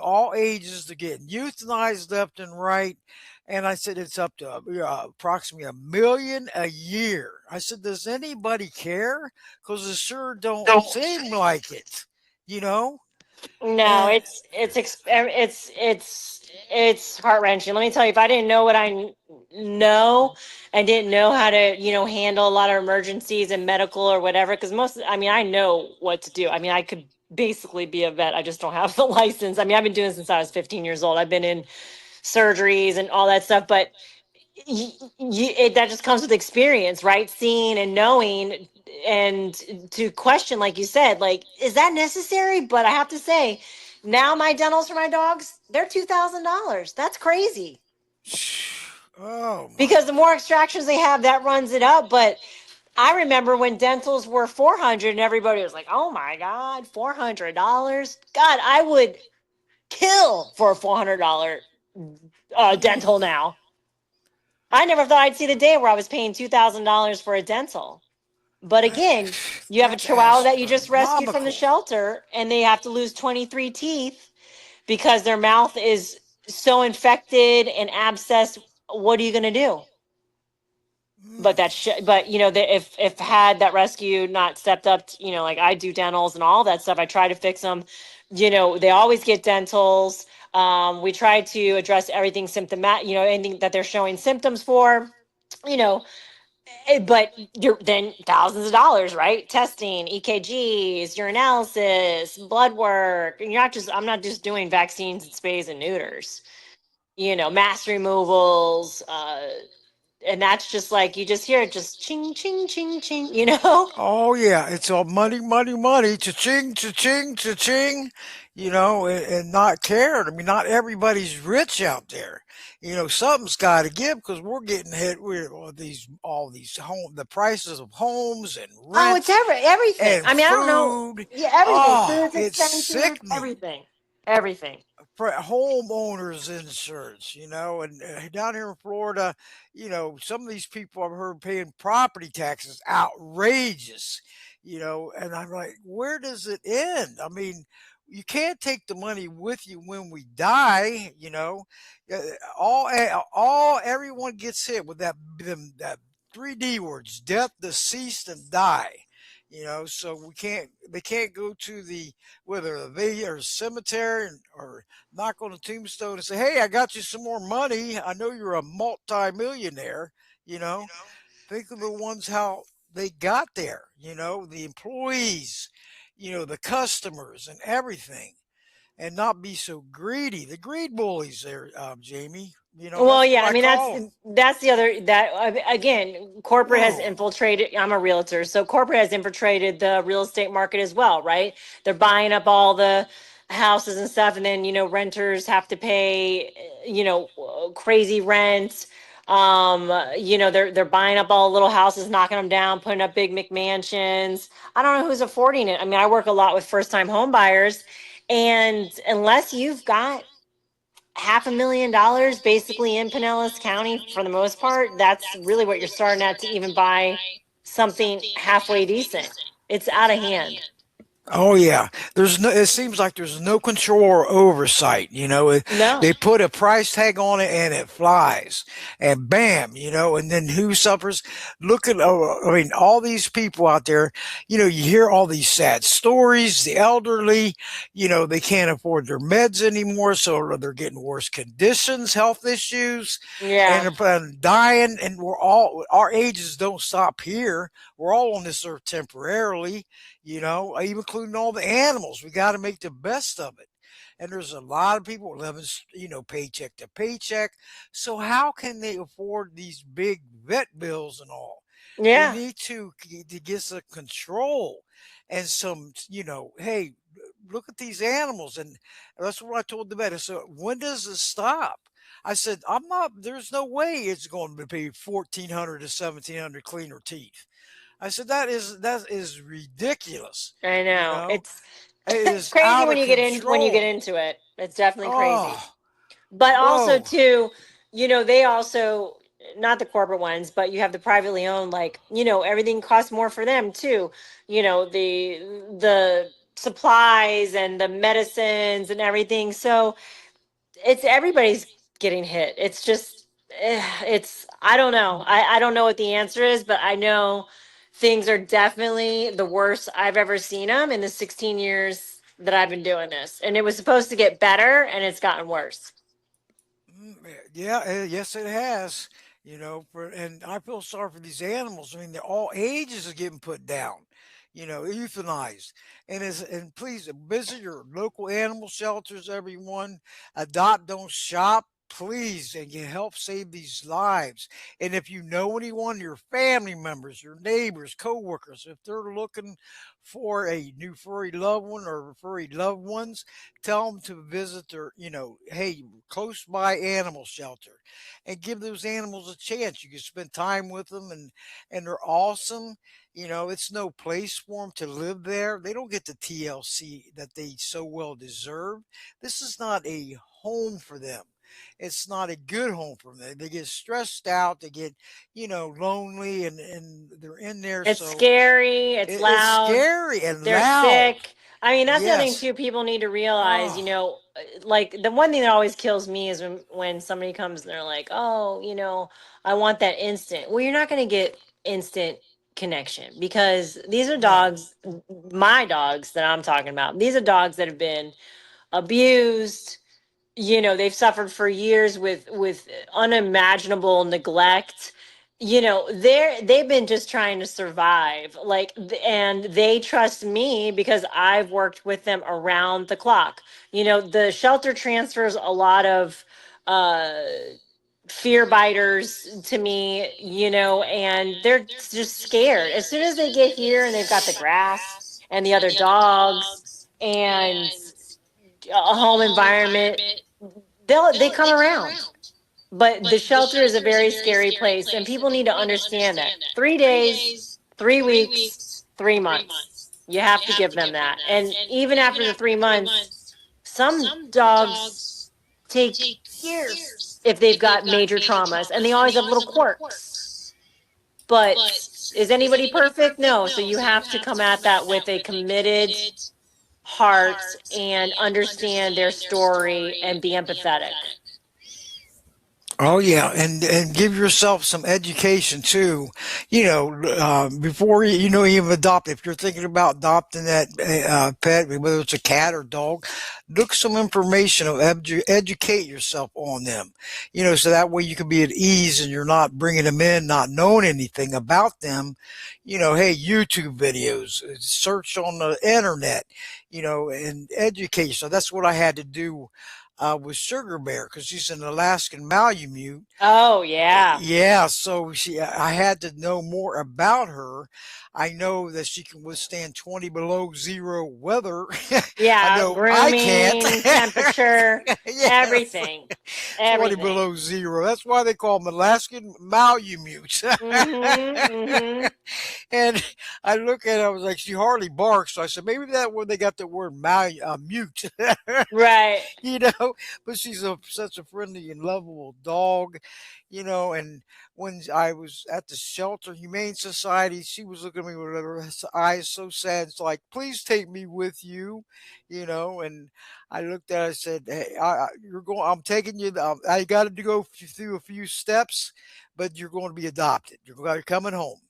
All ages, they're getting euthanized left and right. And I said it's up to approximately 1 million a year. I said, does anybody care? Because it sure don't seem like it, you know. No, And it's heart wrenching. Let me tell you, if I didn't know what know, and didn't know how to, handle a lot of emergencies and medical or whatever, because I know what to do. I mean, I could basically be a vet. I just don't have the license. I mean, I've been doing it since I was 15 years old. I've been in surgeries and all that stuff, but that just comes with experience, right? Seeing and knowing, and to question, like you said, like, is that necessary? But I have to say, now my dentals for my dogs, they're $2,000. That's crazy, oh my, because the more extractions they have, that runs it up. But I remember when dentals were 400 and everybody was like, oh my God, $400. God, I would kill for a $400 dental now. I never thought I'd see the day where I was paying $2,000 for a dental. But again, you have a that's chihuahua that you just rescued from the astronomical. shelter, and they have to lose 23 teeth because their mouth is so infected and abscessed. What are you going to do? But if had that rescue not stepped up, like I do dentals and all that stuff, I try to fix them. They always get dentals. We try to address everything symptomatic, anything that they're showing symptoms for, you know, but you're then thousands of dollars, right? Testing, EKGs, urinalysis, blood work. And I'm not just doing vaccines and spays and neuters, mass removals, and that's just like, you just hear it just ching ching ching ching. Oh yeah, it's all money, money, money, cha-ching, cha-ching, cha-ching, and not caring. I mean, not everybody's rich out there. Something's got to give because we're getting hit with all these the prices of homes and Oh, it's rent everything. and I mean, I don't know. food. Yeah, everything. Oh, Food's it's expensive. sickening. Everything. For homeowners insurance, and down here in Florida, some of these people I've heard paying property taxes outrageous, and I'm like, where does it end? I mean, you can't take the money with you when we die, Uh, all everyone gets hit with that 3D words: death, deceased, and die. So they can't go to the whether they or cemetery or knock on a tombstone and say, "Hey, I got you some more money. I know you're a multi-millionaire." You know, think of the ones how they got there. The employees, the customers, and everything, and not be so greedy. The greed bullies, there, Jamie. Well, That's what yeah, I I mean call them. that's the other that again, corporate has Whoa. infiltrated. I'm a realtor, so corporate has infiltrated the real estate market as well, right? They're buying up all the houses and stuff, and then renters have to pay crazy rent. They're buying up all the little houses, knocking them down, putting up big McMansions. I don't know who's affording it. I mean, I work a lot with first time home buyers, and unless you've got $500,000 basically in Pinellas County for the most part, that's really what you're starting at to even buy something halfway decent. It's out of hand. Oh yeah, there's no. It seems like there's no control or oversight. No. They put a price tag on it and it flies, and bam, and then who suffers? Look at, I mean, all these people out there. You hear all these sad stories. The elderly, they can't afford their meds anymore, so they're getting worse conditions, health issues, and Yeah. they're dying. And our ages don't stop here. We're all on this earth temporarily, even including all the animals. We got to make the best of it. And there's a lot of people living, paycheck to paycheck. So how can they afford these big vet bills and all? They Yeah. need to get some control and some, hey, look at these animals. And that's what I told the vet. I said, when does it stop? I said, I'm not, there's no way it's going to be 1,400 to 1,700 cleaner teeth. I said that is ridiculous. I You know. know, It's it is crazy out when of you get control. into it. It's definitely crazy. Oh, But also whoa. too, they also, not the corporate ones, but you have the privately owned, like, everything costs more for them too. The supplies and the medicines and everything. So it's everybody's getting hit. It's just it's I don't know. I don't know what the answer is, but I know things are definitely the worst I've ever seen them in the 16 years that I've been doing this. And it was supposed to get better and it's gotten worse. Yeah, yes, it has. And I feel sorry for these animals. I mean, they're all ages are getting put down. Euthanized. And please visit your local animal shelters, everyone. Adopt, don't shop. Please, and you help save these lives. And if you know anyone, your family members, your neighbors, coworkers, if they're looking for a new furry loved one or furry loved ones, tell them to visit their, hey, close by animal shelter and give those animals a chance. You can spend time with them, and they're awesome. It's no place for them to live there. They don't get the TLC that they so well deserve. This is not a home for them. It's not a good home for them. They get stressed out. They get, lonely, and they're in there. It's So scary, it's it's loud, scary and they're loud. sick. I mean, that's the other thing Yes. too people need to realize, Oh, like the one thing that always kills me is when somebody comes and they're like, "Oh, I want that instant." Well, you're not going to get instant connection because these are no. dogs, my dogs that I'm talking about. These are dogs that have been abused, they've suffered for years with unimaginable neglect. They've been just trying to survive, like, and they trust me because I've worked with them around the clock. The shelter transfers a lot of uh fear biters to me, and they're just scared as soon as they get here and they've got the grass and the other dogs and a home environment, they come around. But the shelter is a very scary place, and people need to understand that. 3 days, 3 weeks, 3 months. You have to give them that. And even after the 3 months, some dogs take years if they've got major traumas, and they always have little quirks. But is anybody perfect? No. So you have to come at that with a committed heart and understand their story and be empathetic. Oh yeah, and give yourself some education too. Before you even adopt. If you're thinking about adopting that pet, whether it's a cat or dog, look some information of educate yourself on them. So that way you can be at ease and you're not bringing them in, not knowing anything about them. Hey, YouTube videos, search on the internet. And educate. So that's what I had to do was Sugar Bear because she's an Alaskan Malamute. Oh yeah. Yeah, so I had to know more about her. I know that she can withstand 20 below zero weather. I Yeah, know I can't. grooming, temperature, Yes, everything. 20 Everything. below zero. That's why they call them Alaskan Malamutes. Mhm. Mhm. And I look at it, I was like, she hardly barks. So I said, maybe that where they got the word mute. Right. you know, but she's such a friendly and lovable dog, and when I was at the shelter, Humane Society, she was looking at me with her eyes so sad. It's like, please take me with you, and I looked at her, I said, hey, you're going, I'm taking you, I got to go through a few steps, but you're going to be adopted. You're coming home,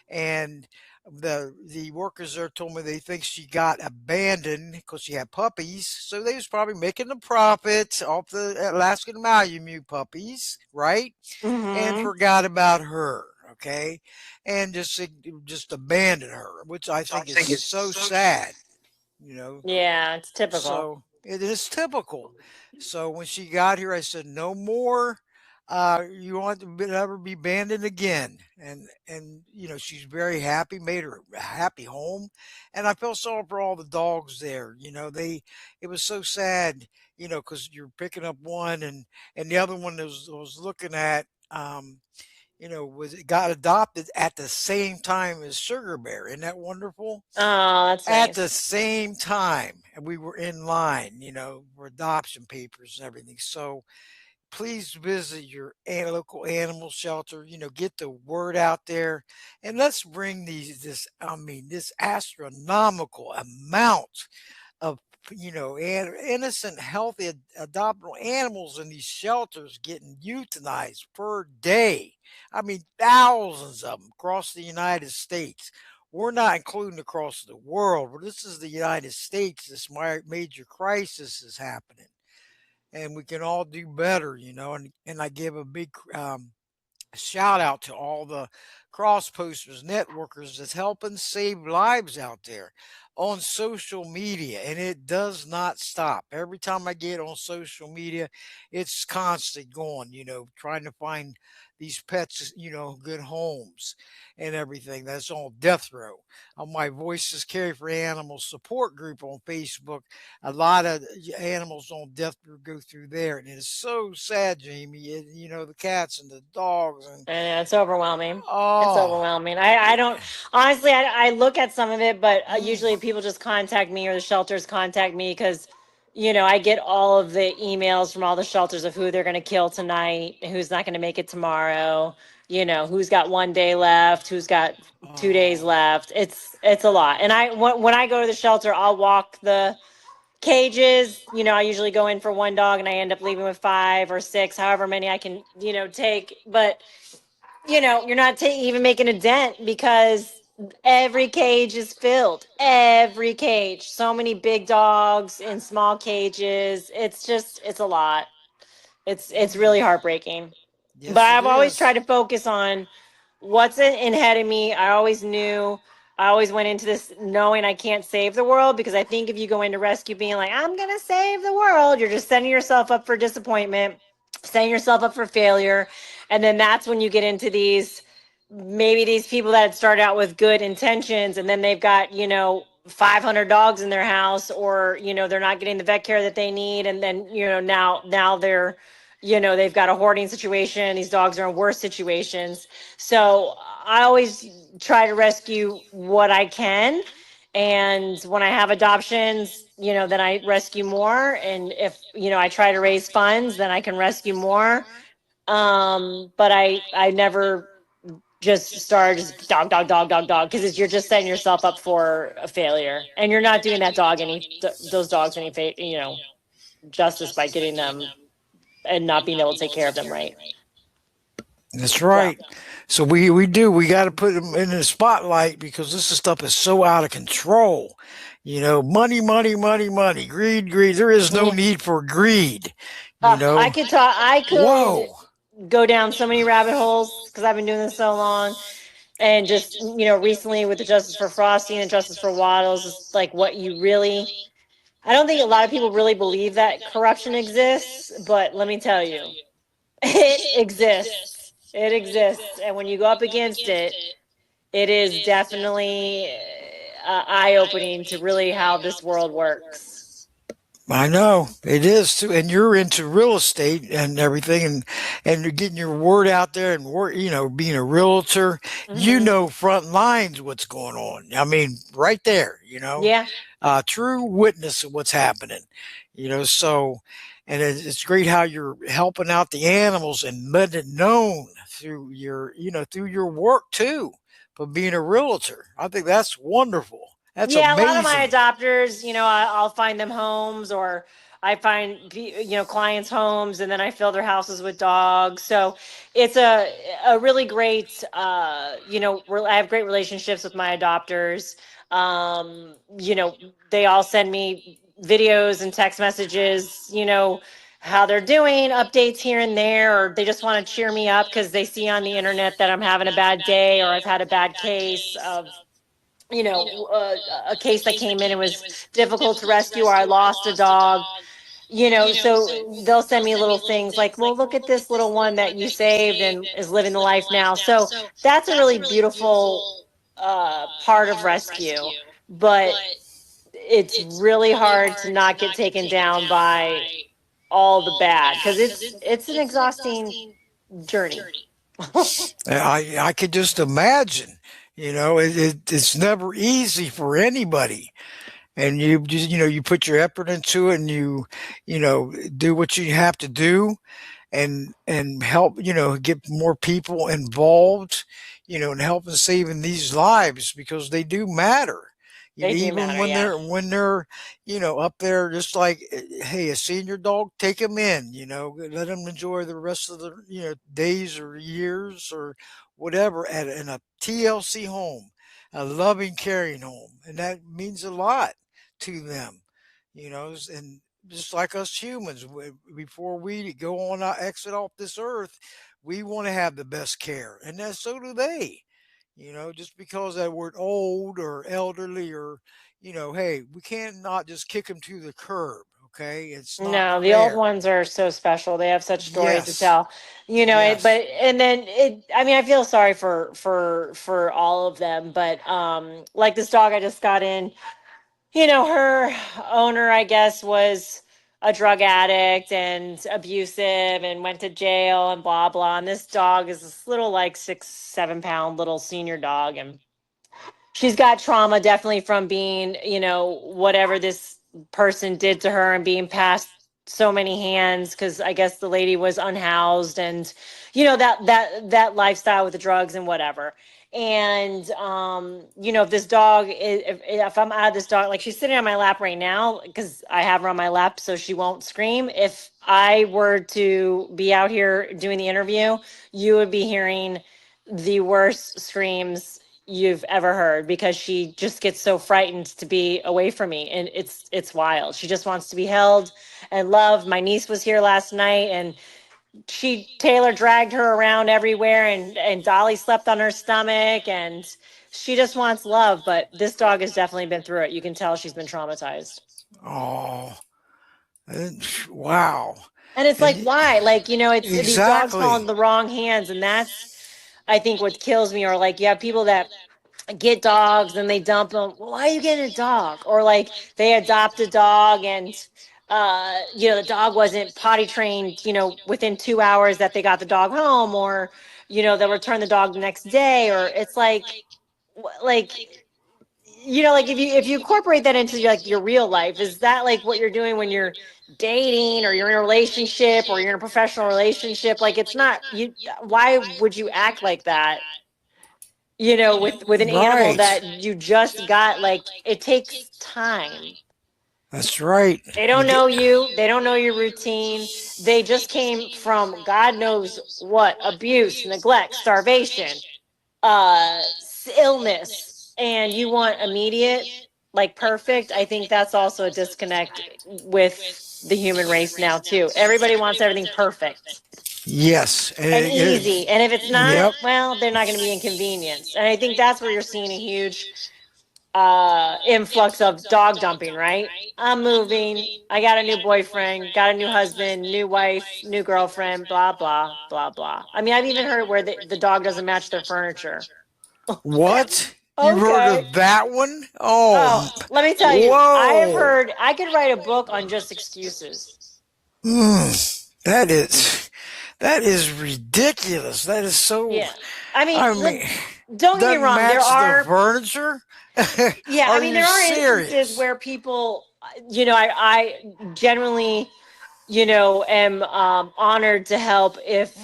and the workers there told me they think she got abandoned because she had puppies, so they was probably making a profit off the Alaskan Malamute puppies, right? And Mhm. forgot about her, okay, and just abandoned her, which I think is so sad, you know. Yeah, it's typical. So it is typical. So when she got here, I said, "No more. You want to never be abandoned again." And she's very happy. Made her a happy home, and I felt sorry for all the dogs there. It was so sad. Because you're picking up one, and the other one was looking at. Was got adopted at the same time as Sugar Bear. Isn't that wonderful? Oh, that's At the nice. same time, and we were in line, for adoption papers and everything. So please visit your local animal shelter. Get the word out there, and let's bring this astronomical amount of innocent, healthy, adoptable animals in these shelters getting euthanized per day. I mean, thousands of them across the United States. We're not including across the world, but this is the United States. This major crisis is happening, and we can all do better, And I give a big shout out to all the cross posters, networkers that's helping save lives out there on social media, and it does not stop. Every time I get on social media, it's constant going, trying to find these pets, good homes and everything. That's on death row. On my Voices Carry for Animals support group on Facebook, a lot of animals on death row go through there, and it's so sad, Jamie. The cats and the dogs and I know it's overwhelming. It's oh, overwhelming. I don't honestly. I look at some of it, but mm, usually people just contact me or the shelters contact me because I get all of the emails from all the shelters of who they're going to kill tonight, who's not going to make it tomorrow. Who's got 1 day left, who's got 2 days oh, left. It's a lot. And when I go to the shelter, I'll walk the cages. I usually go in for one dog and I end up leaving with 5 or 6, however many I can take. But you're not even making a dent because every cage is filled. Every cage. So many big dogs in small cages. It's a lot. It's really mm, heartbreaking. But yes, it I've always tried is. to focus on what's ahead of me. I always knew. I always went into this knowing I can't save the world because I think if you go into rescue being like, I'm going to save the world, you're just setting yourself up for disappointment, setting yourself up for failure. And then that's when you get into maybe these people that had started out with good intentions and then they've got, 500 dogs in their house, or, they're not getting the vet care that they need. And then, now they're, they've got a hoarding situation. These dogs are in worse situations. So I always try to rescue what I can. And when I have adoptions, then I rescue more. And if, I try to raise funds, then I can rescue more. But I never just started just dog, dog, dog, dog, dog, because you're just setting yourself up for a failure. And you're not doing that dog those dogs any, justice by getting them and not being able to take care of them right. That's So, right. So we got to put them in the spotlight because this stuff is so out of control. Money, money, money, money, greed, greed. There is no yeah. need for greed. You I know. could talk. I could Whoa. go down so many rabbit holes because I've been doing this so long. And just recently with the Justice for Frosty and Justice for Waddles, is like what you really I don't think a lot of people really believe that corruption exists, but let me tell you, it exists. It exists. And when you go up against it, it is definitely eye opening to really how this world works. I know it is too, and you're into real estate and everything, and you're getting your word out there, and work, being a realtor, Hmm. front lines what's going on. I mean, right there, Yeah. true witness of what's happening, So, and it's great how you're helping out the animals and letting it known through through your work too, for being a realtor. I think that's wonderful. That's Yeah, a lot of my amazing. adopters, I'll find them homes, or I find clients' homes, and then I fill their houses with dogs. So it's a really great I have great relationships with my adopters. They all send me videos and text messages, how they're doing, updates here and there, or they just want to cheer me up because they see on the internet that I'm having a bad day, or I've had a bad case of a case that came in and was difficult to rescue, or I lost a dog, so they'll send me little things like, well, look at this little one that you saved and is living the life now. So that's a really beautiful part of rescue, but it's really hard to not get taken down by all the bad, because it's an exhausting journey. I could just imagine. It's never easy for anybody, and you just you put your effort into it, and you do what you have to do, and help get more people involved, and helping saving these lives because they do matter. They do Even matter, when yeah. they're up there, just like, hey, a senior dog, take them in, let them enjoy the rest of the days or years or whatever in a TLC home, a loving, caring home, and that means a lot to them, and just like us humans, before we go on our exit off this earth, we want to have the best care, and that so do they. Just because that we're old or elderly or hey, we can't not just kick them to the curb. Okay, it's not No, the old fair. ones are so special. They have such stories to Yes, tell. yes. And then I mean, I feel sorry for all of them, but like this dog I just got in, her owner, I guess, was a drug addict and abusive and went to jail and blah blah. And this dog is this little, like, 6, 7 pound little senior dog, and she's got trauma definitely from being, whatever this person did to her and being passed so many hands, because I guess the lady was unhoused, and that lifestyle with the drugs and whatever. And if this dog if I'm out of this dog, like, she's sitting on my lap right now because I have her on my lap so she won't scream. If I were to be out here doing the interview, you would be hearing the worst screams you've ever heard, because she just gets so frightened to be away from me, and it's wild. She just wants to be held and loved. My niece was here last night, and Taylor dragged her around everywhere, and Dolly slept on her stomach, and she just wants love. But this dog has definitely been through it. You can tell she's been traumatized. Oh, wow. And it's And like, why? Like, it's these dogs fall exactly. into the wrong hands, and that's, I think, what kills me. Or, like, you have people that get dogs and they dump them. Well, why are you getting a dog? Or, like, they adopt a dog, and the dog wasn't potty trained, within 2 hours that they got the dog home, or they'll return the dog the next day. Or it's like, like, like, if you incorporate that into, like, your real life, is that like what you're doing when you're dating, or you're in a relationship, or you're in a professional relationship? Like, it's not you. Why would you act like that, with an animal Right. that you just got? Like, it takes time. That's right. They don't know you. They don't know your routine. They just came from God knows what: abuse, neglect, starvation, illness, and you want immediate, like, perfect. I think that's also a disconnect with the human race now too. Everybody wants everything perfect Yes. and easy. And if it's not, Yep. well, they're not going to be inconvenienced. And I think that's where you're seeing a huge influx of dog dumping, right? I'm moving. I got a new boyfriend, got a new husband, new wife, new girlfriend, blah, blah, blah, blah. I mean, I've even heard where the dog doesn't match their furniture. What? You've heard Okay. of that one? Oh, let me tell you, I have Whoa. heard, I could write a book on just excuses. That is ridiculous. That is so. Yeah. I mean, I mean, don't get me doesn't wrong. There match the are, furniture. yeah, I Are mean, you there are instances serious? where people, I generally, am honored to help if,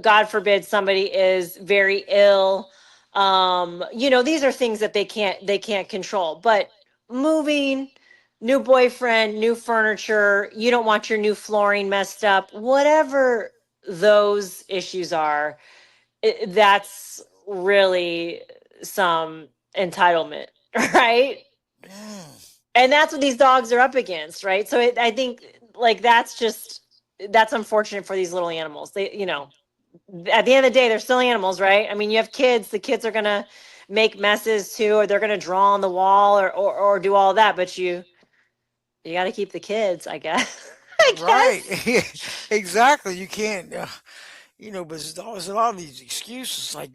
God forbid somebody is very ill. These are things that they can't control. But moving, new boyfriend, new furniture, you don't want your new flooring messed up, whatever those issues are, that's really some entitlement, right? Mm, And that's what these dogs are up against, right? So I think like that's unfortunate for these little animals. They, at the end of the day, they're still animals, right? I mean, you have kids. The kids are gonna make messes too, or they're gonna draw on the wall, or do all that. But you got to keep the kids, I guess. I right. guess. Exactly. You can't. But there's a lot of these excuses. Like,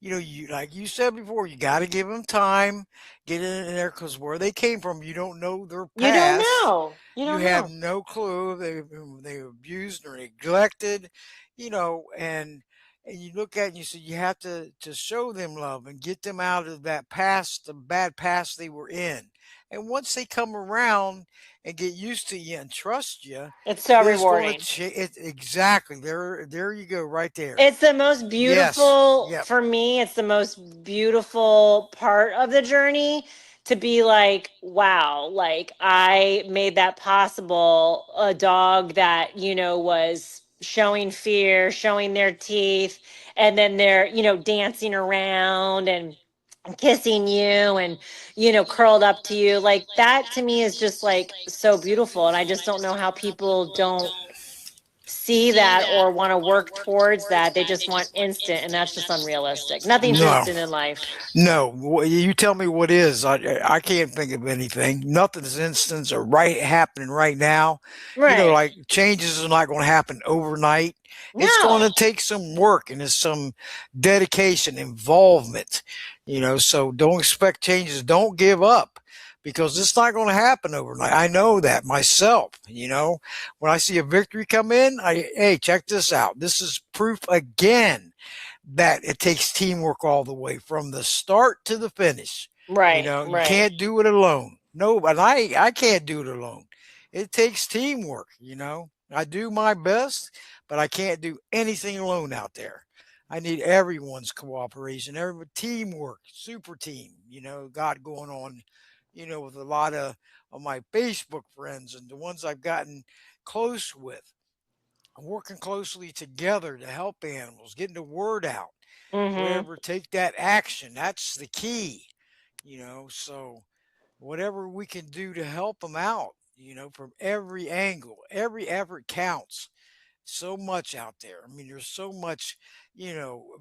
like you said before, you got to give them time, get in there, because where they came from, you don't know their You don't past. know. You You don't have know. no clue. They were abused or neglected, and you look at it and you say you have to show them love and get them out of that past, the bad past they were in. And once they come around and get used to you and trust you, It's so there's going to rewarding. change. Exactly. There you go, right there. It's the most Yes. beautiful Yep. for me. It's the most beautiful part of the journey to be like, wow, like I made that possible. A dog that, was showing fear, showing their teeth, and then they're, dancing around and kissing you and, curled up to you. Like that to me is just like so beautiful. And I just don't know how people don't see that or want to work towards that. They just want instant, and that's just unrealistic. Nothing's No. instant in life. No, you tell me what is. I can't think of anything. Nothing's instant or right happening right now. Right. Like changes are not going to happen overnight. It's going No. to take some work and it's some dedication, involvement. So don't expect changes. Don't give up because it's not going to happen overnight. I know that myself. When I see a victory come in, hey, check this out. This is proof again that it takes teamwork all the way from the start to the finish. Right. You Right. can't do it alone. No, but I can't do it alone. It takes teamwork. I do my best, but I can't do anything alone out there. I need everyone's cooperation, every teamwork, super team. Got going on. With a lot of my Facebook friends and the ones I've gotten close with, working closely together to help animals, getting the word out, Mm-hmm. whatever, take that action. That's the key, so whatever we can do to help them out, from every angle, every effort counts. So much out there. I mean, there's so much,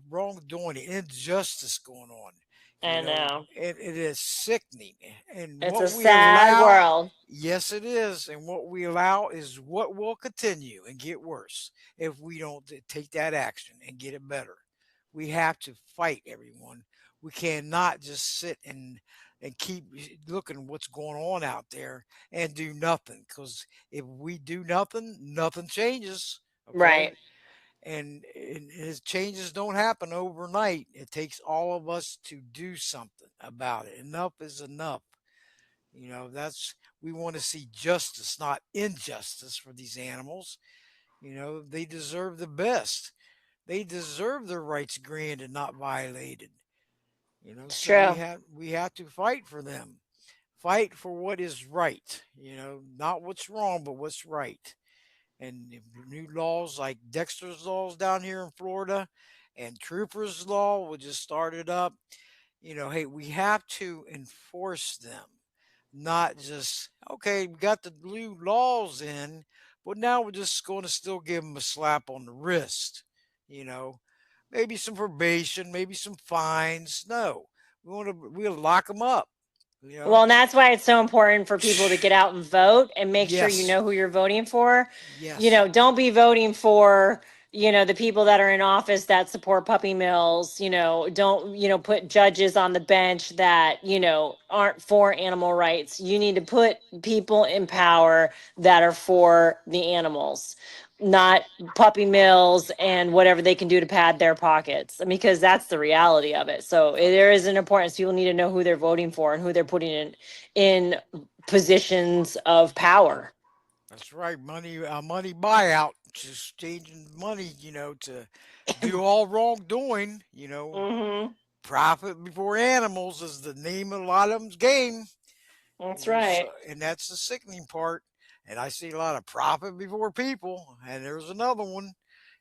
wrongdoing, injustice going on. I know. It is sickening. And It's a what we sad allow, world. yes, it is. And what we allow is what will continue and get worse if we don't take that action and get it better. We have to fight, everyone. We cannot just sit and keep looking what's going on out there and do nothing. Because if we do nothing, nothing changes. Okay. Right. And his changes don't happen overnight. It takes all of us to do something about it. Enough is enough. That's we want to see justice, not injustice for these animals. They deserve the best. They deserve their rights granted, not violated. It's So we true. have to fight for them. Fight for what is right. Not what's wrong, but what's right. And new laws like Dexter's laws down here in Florida and Trooper's law will just start it up. Hey, we have to enforce them, not just, okay, we got the new laws in, but now we're just going to still give them a slap on the wrist, you know, maybe some probation, maybe some fines. No, we'll lock them up. You know? Well, and that's why it's so important for people to get out and vote and make sure you Yes. know who you're voting for. Yes. Don't be voting for, the people that are in office that support puppy mills. Don't, put judges on the bench that, aren't for animal rights. You need to put people in power that are for the animals, not puppy mills and whatever they can do to pad their pockets. I mean, because that's the reality of it. So there is an importance. People need to know who they're voting for and who they're putting in positions of power. That's right. Money buyout. Just changing money, to do all wrongdoing, Mm-hmm. profit before animals is the name of a lot of them's game. That's So, right. and that's the sickening part. And I see a lot of profit before people. And there's another one.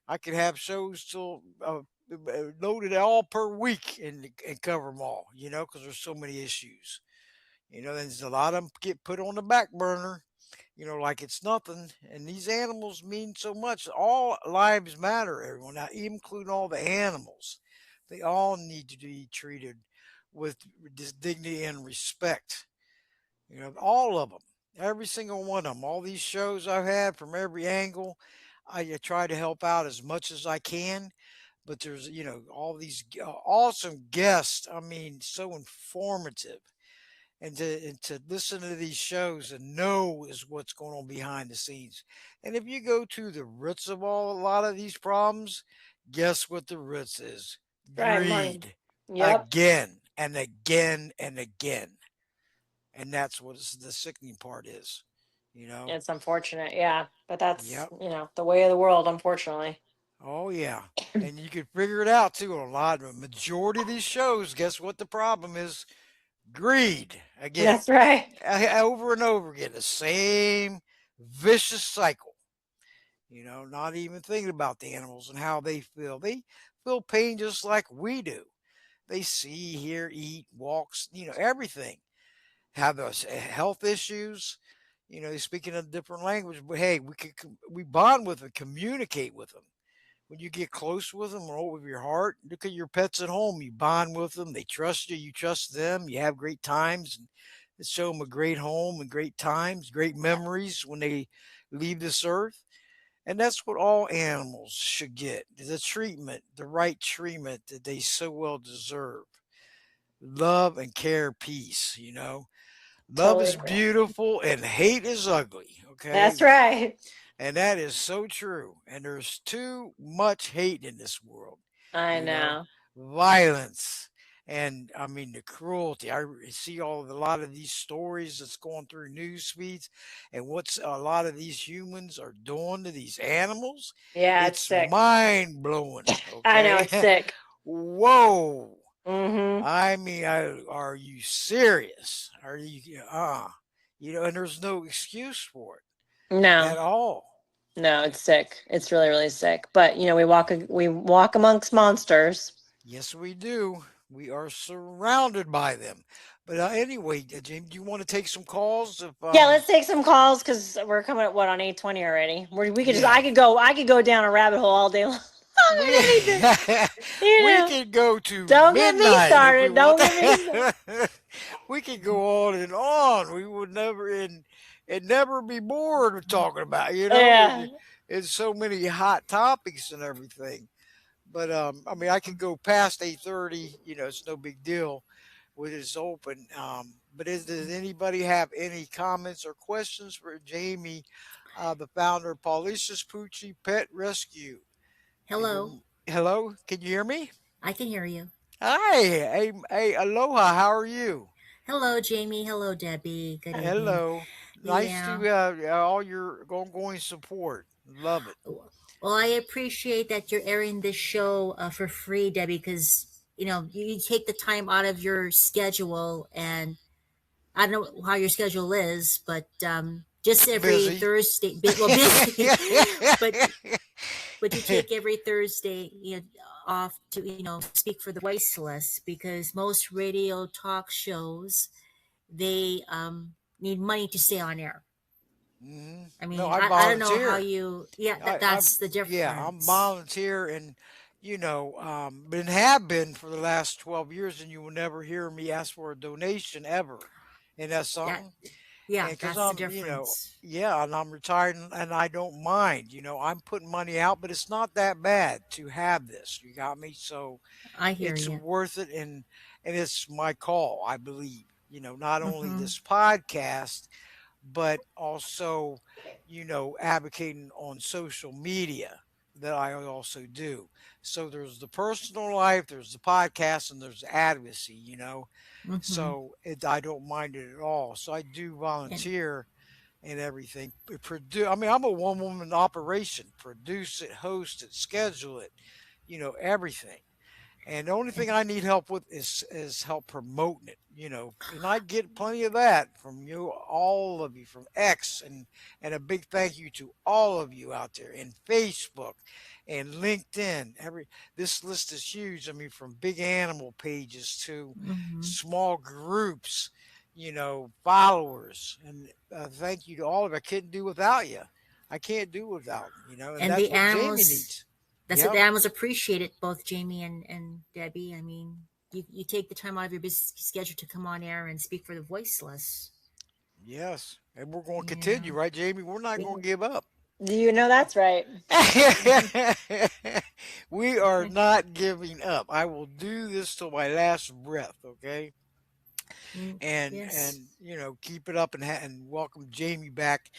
I could have shows till loaded all per week and cover them all, because there's so many issues. There's a lot of them get put on the back burner, like it's nothing. And these animals mean so much. All lives matter, everyone, now, including all the animals. They all need to be treated with this dignity and respect. All of them, every single one of them, all these shows I've had from every angle, I try to help out as much as I can. But there's, all these awesome guests. I mean, so informative. And to listen to these shows and know is what's going on behind the scenes. And if you go to the roots of a lot of these problems, guess what the roots is? Right, money. Greed. Yep. Again and again and again. And that's what the sickening part is, you know? It's unfortunate, yeah. But that's, Yep. the way of the world, unfortunately. Oh, yeah. And you can figure it out too on a lot. A majority of these shows, guess what the problem is? Greed. Again, That's right. over and over again, the same vicious cycle. Not even thinking about the animals and how they feel. They feel pain just like we do. They see, hear, eat, walks, everything. Have those health issues. Speaking a different language, but hey, we bond with them, communicate with them. When you get close with them or with your heart, look at your pets at home. You bond with them. They trust you. You trust them. You have great times and show them a great home and great times, great memories when they leave this earth. And that's what all animals should get, the treatment, the right treatment that they so well deserve. Love and care, peace. Love Totally is agree. beautiful and hate is ugly. Okay. That's right. And that is so true. And there's too much hate in this world, I you know, know. violence. And I mean, the cruelty. See a lot of these stories that's going through news feeds, and what's a lot of these humans are doing to these animals. Yeah, it's It's sick. mind blowing. I know Okay. it's sick. Whoa. Mm-hmm. I mean, are you serious? Are and there's no excuse for it No, at all. no, it's sick. It's really, really sick. But we walk amongst monsters. Yes, we do. We are surrounded by them. But anyway, James, do you want to take some calls? If Yeah, let's take some calls because we're coming at what on 8:20 already. We could just yeah, I could go down a rabbit hole all day long. we I don't need to, you we know. could go to Don't get me midnight if we started. want. Don't get me started. We could go on and on. We would never be bored of talking about. Yeah. It's so many hot topics and everything. But I mean, I could go past 8:30. It's no big deal when it's open. But does anybody have any comments or questions for Jamie, the founder of Pawlicious Poochie Pet Rescue? And Hello, hello, can you hear me? I can hear you. Hi, hey, aloha. How are you? Hello, Jamie. Hello, Debbie. Good evening. Hello. Nice to Yeah. all your ongoing support. Love it. Well, I appreciate that you're airing this show for free, Debbie, because you take the time out of your schedule, and I don't know how your schedule is, but just every Busy. Thursday, well, busy, but but you take every Thursday off to speak for the voiceless because most radio talk shows they need money to stay on air. I No, mean, I I don't know how volunteer. you. Yeah, I that's the yeah, I'm difference. volunteer and been have been for the last 12 years, and you will never hear me ask for a donation ever. And that's That something. yeah, And because that's the I'm, you know, difference. yeah, and I'm retired and I don't mind. You know, I'm putting money out, but it's not that bad to have this. You got me? So I hear it's you. worth it, and it's my call, I believe. You know, not only Mm-hmm. this podcast, but also, you know, advocating on social media that I also do. So there's the personal life, there's the podcast, and there's advocacy, you know. Mm-hmm. So I don't mind it at all. So I do And volunteer and everything. I mean, I'm a one woman operation. Produce it, host it, schedule it, you know, everything. And the only and thing I need help with is help promoting it, you know. And I get plenty of that from you, all of you, from X, and a big thank you to all of you out there in Facebook and LinkedIn. This list is huge. I mean, from big animal pages to mm-hmm. small groups, you know, followers. And thank you to all of you. I couldn't do without you. I can't do without them, you know. And And that's the what Jamie animals, needs. that's what Yep. the animals appreciate it, both Jamie and Debbie. I mean, you take the time out of your busy schedule to come on air and speak for the voiceless. Yes, and we're going to Yeah. continue, right, Jamie? We're not going to give up. You know that's right. We are not giving up. I will do this till my last breath, okay? Mm, And yes. you know, keep it up and welcome Jamie back,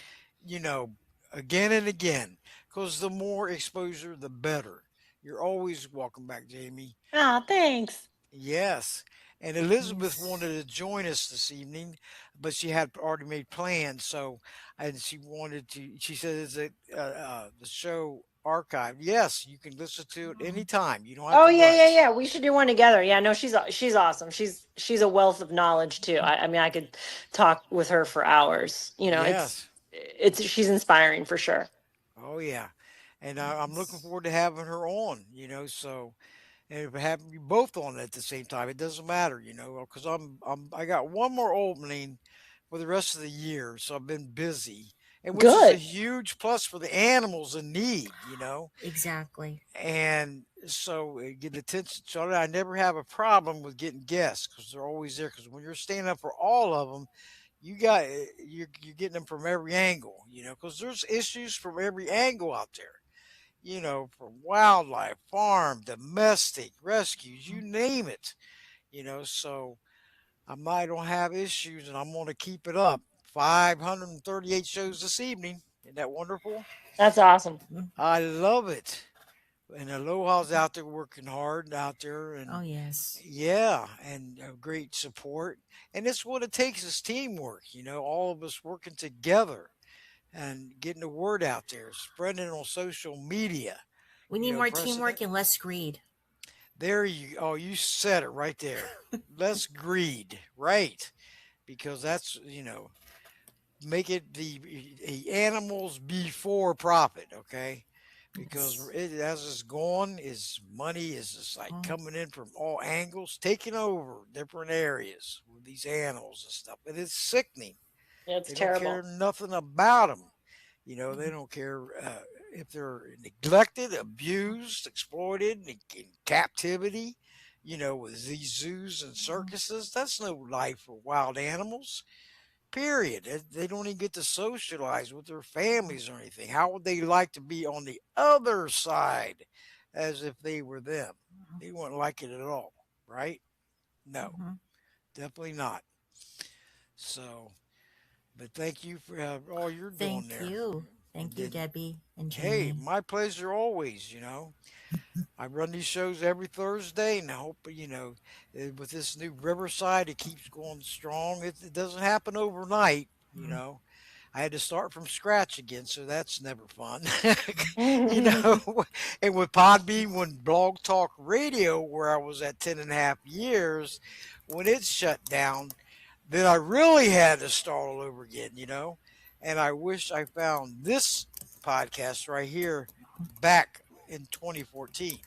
you know, again and again, because the more exposure, the better. You're always welcome back, Jamie. Ah, thanks. Yes. And Elizabeth Yes. wanted to join us this evening, but she had already made plans. So, and she wanted to, she said, is it the show archived? Yes, you can listen to it Oh, anytime. You don't have Oh to yeah, yeah, rush. yeah. We should do one together. Yeah, no, she's awesome. She's a wealth of knowledge too. I mean, I could talk with her for hours. You know, Yes. it's she's inspiring for sure. Oh, yeah. And I'm looking yes. forward to having her on, you know. So, and if having you both on at the same time, it doesn't matter, you know, because I got one more opening for the rest of the year, so I've been busy, and which is a Good. huge plus for the animals in need, you know, Exactly. and so get attention. So I never have a problem with getting guests because they're always there. Because when you're standing up for all of them, you're getting them from every angle, you know, because there's issues from every angle out there, you know, from wildlife, farm, domestic, rescues, you name it, you know. So I don't have issues and I'm going to keep it up. 538 shows this evening. Isn't that wonderful? That's awesome. Mm, I love it. And Aloha's out there working hard out there. oh, And yes. yeah, and great support. And it's what it takes is teamwork, you know, all of us working together and getting the word out there, spreading it on social media, We you need know, more pressing it. teamwork and less greed. You said it right there. Less greed, right? Because that's, you know, make it the animals before profit, okay? Because Yes. as it's going, is money is just like Oh, coming in from all angles, taking over different areas with these animals and stuff. And it's sickening. It's They don't care terrible. nothing about them. You know, they don't care if they're neglected, abused, exploited, in captivity. You know, with these zoos and oh, circuses, that's no life for wild animals. Period. They don't even get to socialize with their families or anything. How would they like to be on the other side as if they were them? They wouldn't like it at all, right? No, mhm. definitely not. So, but thank you for all you're doing Thank there. you. And Thank you, then, Debbie and hey, Jamie. my pleasure always, you know. I run these shows every Thursday, and I hope, you know, with this new Riverside, it keeps going strong. It doesn't happen overnight, you Mm, know. I had to start from scratch again, so that's never fun. You That's know, and with Podbean, when Blog Talk Radio, where I was at 10 and a half years, when it shut down, then I really had to start all over again, you know. And I wish I found this podcast right here back in 2014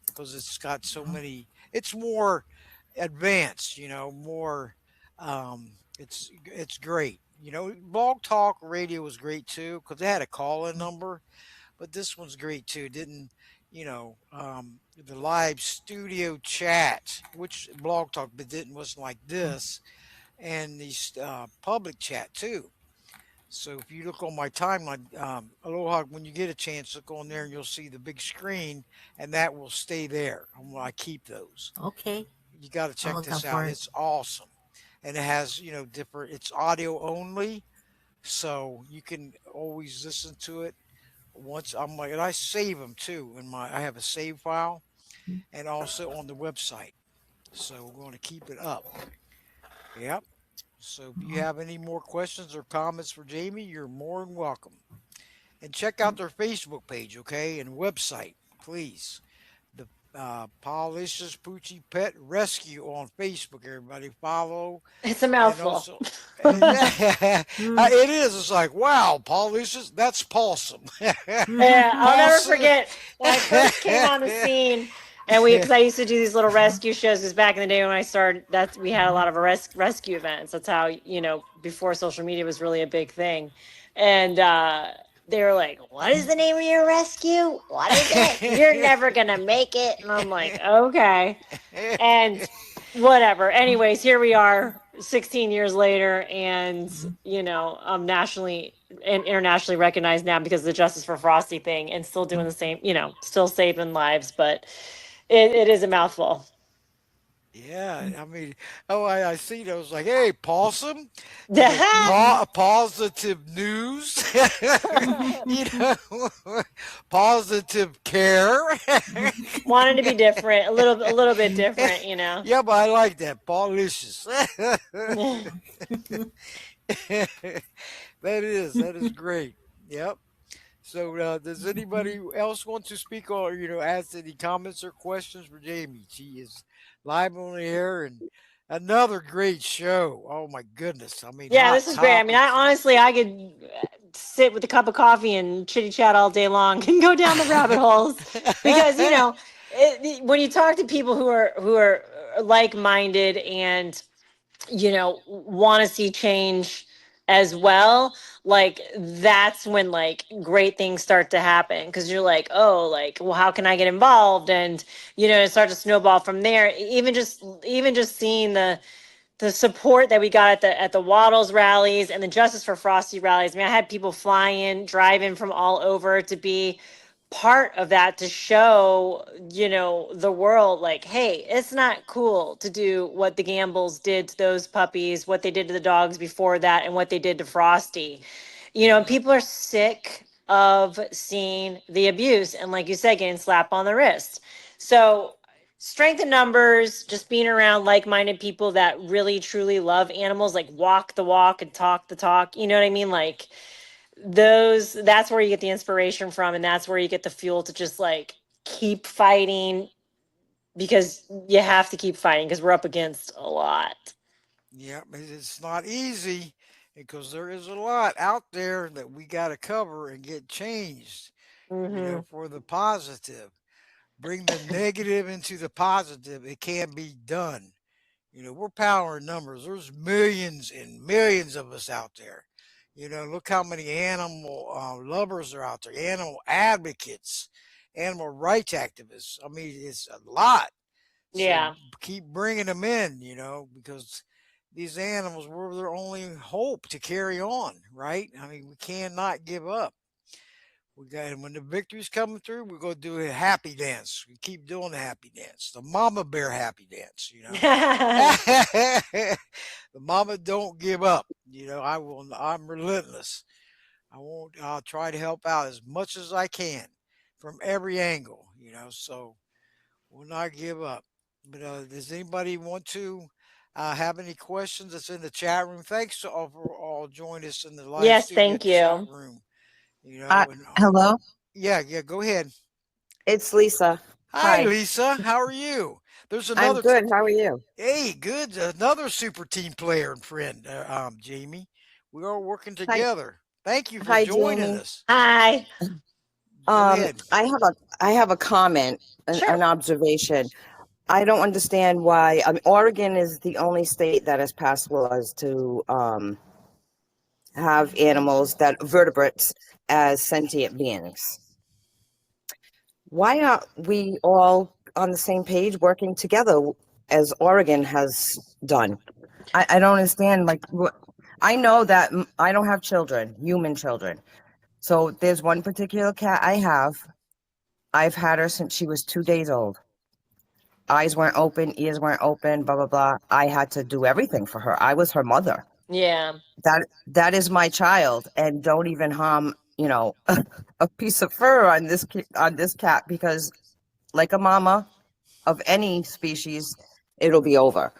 because it's got so many, it's more advanced, you know, more, it's great. You know, Blog Talk Radio was great too because they had a call in number, but this one's great too. Didn't, you know, the live studio chat, which Blog Talk but didn't wasn't like this, and these public chat too. So if you look on my timeline, Aloha, when you get a chance, look on there and you'll see the big screen, and that will stay there. I keep those. Okay. You got to I'll check look this out out. for it. It's awesome, and it has different. It's audio only, so you can always listen to it. Once I'm like, and I save them too in my. I have a save file, and also on the website. So we're going to keep it up. Yep. So if you have any more questions or comments for Jamie, you're more than welcome. And check out their Facebook page, okay, and website, please. The Pawlicious Poochie Pet Rescue on Facebook. Everybody follow, It's a and mouthful. also, it is. It's like wow, Pawlicious. That's Paulsome. Yeah, I'll never Paulsome. forget when I first came on the scene, and because I used to do these little rescue shows. Because back in the day when I started, we had a lot of rescue events. That's how before social media was really a big thing, and they were like, "What is the name of your rescue? What is it? You're never gonna make it." And I'm like, "Okay." And whatever. Anyways, here we are 16 years later, and I'm nationally and internationally recognized now because of the Justice for Frosty thing, and still doing the same, still saving lives, but it is a mouthful. Yeah, I mean, oh, I see those like, hey, Paulsome, positive news, positive care. Wanted to be different, a little bit different, Yeah, but I like that, Paulicious. That is great. Yep. So, does anybody else want to speak or ask any comments or questions for Jamie? She is live on the air and another great show. Oh my goodness! I mean, Yeah, hot this is great. I mean, topics. I could sit with a cup of coffee and chitty chat all day long and go down the rabbit holes because when you talk to people who are like minded and want to see change as well, like that's when like great things start to happen because you're like, oh, like, well, how can I get involved? And it starts to snowball from there. Even just seeing the support that we got at the Waddles rallies and the Justice for Frosty rallies. I mean, I had people fly in, drive in from all over to be part of that to show, the world like, hey, it's not cool to do what the Gambles did to those puppies, what they did to the dogs before that, and what they did to Frosty. Yep. People are sick of seeing the abuse and, like you said, getting slapped on the wrist. So strength in numbers, just being around like-minded people that really truly love animals, like walk the walk and talk the talk, you know what I mean? Like that's where you get the inspiration from, and that's where you get the fuel to just like keep fighting, because you have to keep fighting because we're up against a lot. Yep. It's not easy because there is a lot out there that we got to cover and get changed. Hmm. For the positive. Bring the negative into the positive. It can be done. We're power in numbers. There's millions and millions of us out there. Look how many animal lovers are out there, animal advocates, animal rights activists. I mean, it's a lot. So Yeah. keep bringing them in, because these animals were their only hope to carry on, right? I mean, we cannot give up. We got, and when the victory's coming through, we're gonna do a happy dance. We keep doing the happy dance, the mama bear happy dance. The mama don't give up. I will. I'm relentless. I won't. I'll try to help out as much as I can from every angle. So we'll not give up. But does anybody want to have any questions? That's in the chat room. Thanks to all for all joining us in the live Yes, studio thank chat you. room. Uh, And Hello, yeah, yeah. Go ahead. it's Lisa. Hi, Hi, Lisa. How are you? There's I'm another. good. How are you? Hey, good. Another super team player and friend, Jamie. We are working Hi, together. Thank you for hi, joining Jamie. us. Hi. Go ahead. I have a comment, an Sure. observation. I don't understand why. Oregon is the only state that has passed laws to have animals that vertebrates as sentient beings. Why aren't we all on the same page working together as Oregon has done? I don't understand. Like, I know that I don't have children, human children. So there's one particular cat I have. I've had her since she was 2 days old. Eyes weren't open, ears weren't open, blah, blah, blah. I had to do everything for her. I was her mother. Yeah. That is my child. And don't even harm, a piece of fur on this cat, because like a mama of any species, it'll be over.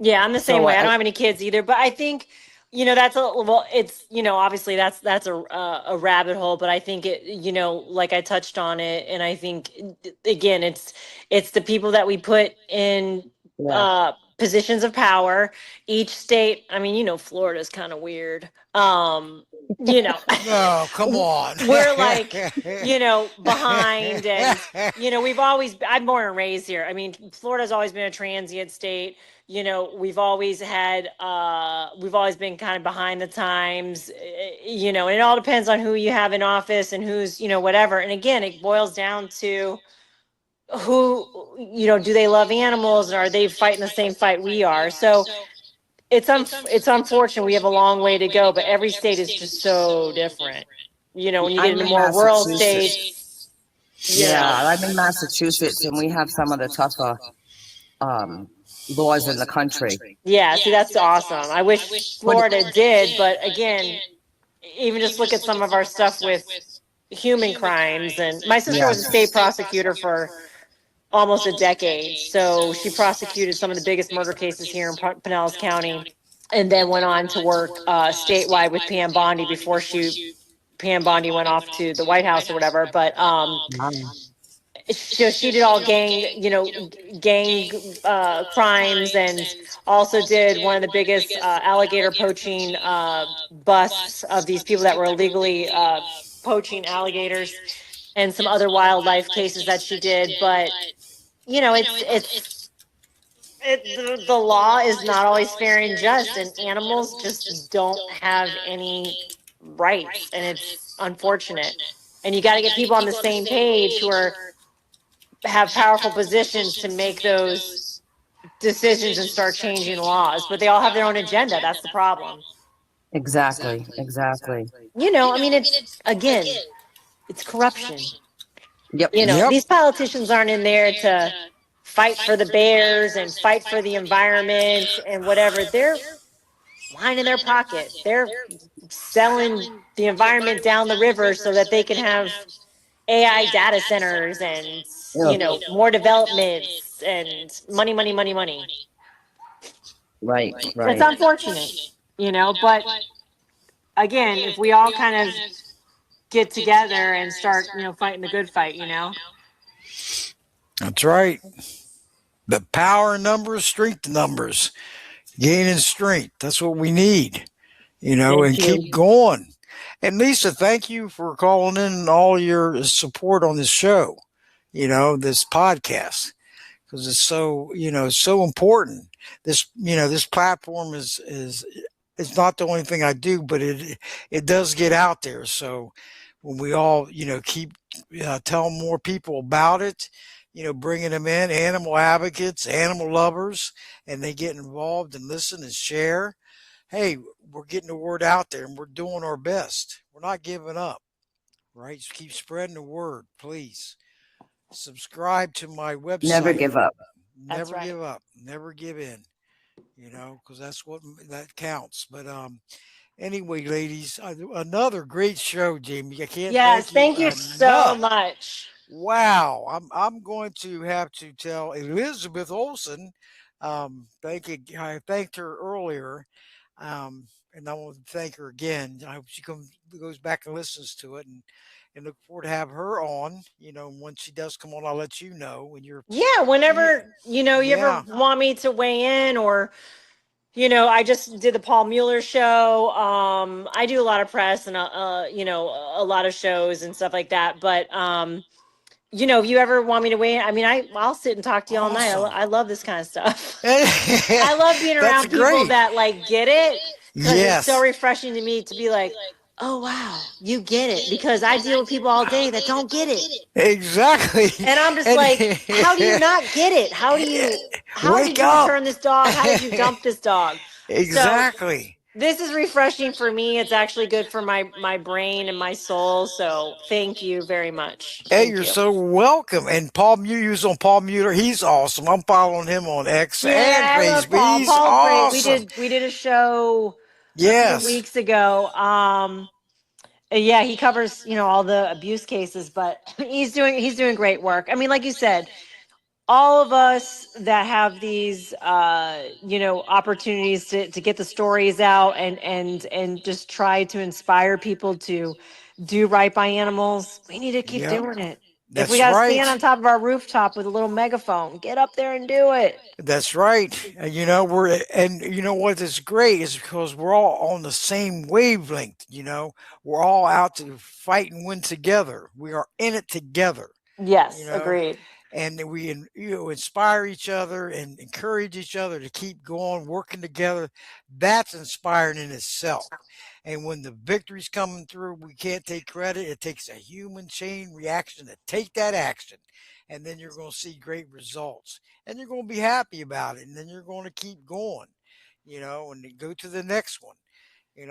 Yeah, I'm the same So way. I don't have any kids either, but I think, that's it's, obviously that's a rabbit hole, but I think it, like I touched on it, and I think again, it's the people that we put in positions of power. Each state, I mean, Florida's kind of weird. No, come on. We're like, behind, and I'm born and raised here. I mean, Florida's always been a transient state. We've always been kind of behind the times, and it all depends on who you have in office and who's, whatever. And again, it boils down to who, do they love animals, and are they fighting the same fight we are? So it's unfortunate we have a long way to go, but every state is just so different. When you get into more rural states. I'm in Massachusetts, and we have some of the tougher laws in the country. Yeah, see, that's awesome. I wish Florida did, but again, even just look at some of our stuff with human crimes. And my sister was a state prosecutor for almost a decade, so she prosecuted some of the biggest murder cases here in Pinellas County, and then went on to work statewide with Pam Bondi before Pam Bondi went off to the White House or whatever. But so she did all gang crimes, and also did one of the biggest alligator poaching busts of these people that were illegally poaching alligators, and some other wildlife cases that she did. But the law is not always fair and just, and animals just don't have any rights, and it's unfortunate. And you got to get people on the same page who have powerful positions to make those decisions and start changing laws, but they all have their own agenda. That's the problem. Exactly. I mean, it's corruption. Yep. These politicians aren't in there to fight for the bears and fight for the environment and whatever. They're lining their pocket. They're selling the environment down the river so that they can have AI data centers and more developments and money. Right. It's unfortunate, but again, if we all kind of get together and start, fighting the good fight, That's right. The power in numbers, strength in numbers, gaining strength. That's what we need, keep going. And Lisa, thank you for calling in and all your support on this show, this podcast, because it's so, so important. This platform is not the only thing I do, but it does get out there. So when we all, keep telling more people about it, bringing them in, animal advocates, animal lovers, and they get involved and listen and share. Hey, we're getting the word out there, and we're doing our best. We're not giving up, right? Just keep spreading the word, please. Subscribe to my website. Never give up. Never give up. Never give in, because that's what that counts. But anyway, ladies, another great show, Jaime. I can't thank you so much. Wow. I'm going to have to tell Elizabeth Olsen. I thanked her earlier. And I want to thank her again. I hope she goes back and listens to it, and look forward to have her on. When she does come on, I'll let you know when you're. Yeah, whenever you ever want me to weigh in, or I just did the Paul Mueller show. I do a lot of press and a lot of shows and stuff like that. But if you ever want me to weigh in, I mean, I'll sit and talk to you all night. I love this kind of stuff. I love being around people that get it. It's so refreshing to me to be like, oh, wow, you get it. Because I deal with people all day that don't get it. Exactly. And I'm just like, how do you not get it? How do you? how Wake did you up. return this dog? How did you dump this dog? So Exactly. this is refreshing for me. It's actually good for my brain and my soul. So thank you very much. Hey, Thank you're you. so welcome. And Paul Muse on Paul Muter, he's awesome. I'm following him on X and Yeah, I love Facebook. Paul. He's Paul's great. awesome. We did a show a few Yes, weeks ago. Yeah, he covers, all the abuse cases, but he's doing great work. I mean, like you said, all of us that have these opportunities to get the stories out and just try to inspire people to do right by animals, we need to keep yep, doing it. If we that's got to stand right. on top of our rooftop with a little megaphone, get up there and do it. That's right. And you know what is great is because we're all on the same wavelength. We're all out to fight and win together. We are in it together. You Yes, know, agreed. and we inspire each other and encourage each other to keep going, working together. That's inspiring in itself. And when the victory's coming through, we can't take credit. It takes a human chain reaction to take that action. And then you're going to see great results. And you're going to be happy about it. And then you're going to keep going, and then go to the next one.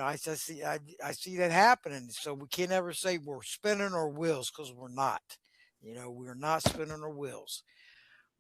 I see that happening. So we can't ever say we're spinning our wheels because we're not. We're not spinning our wheels.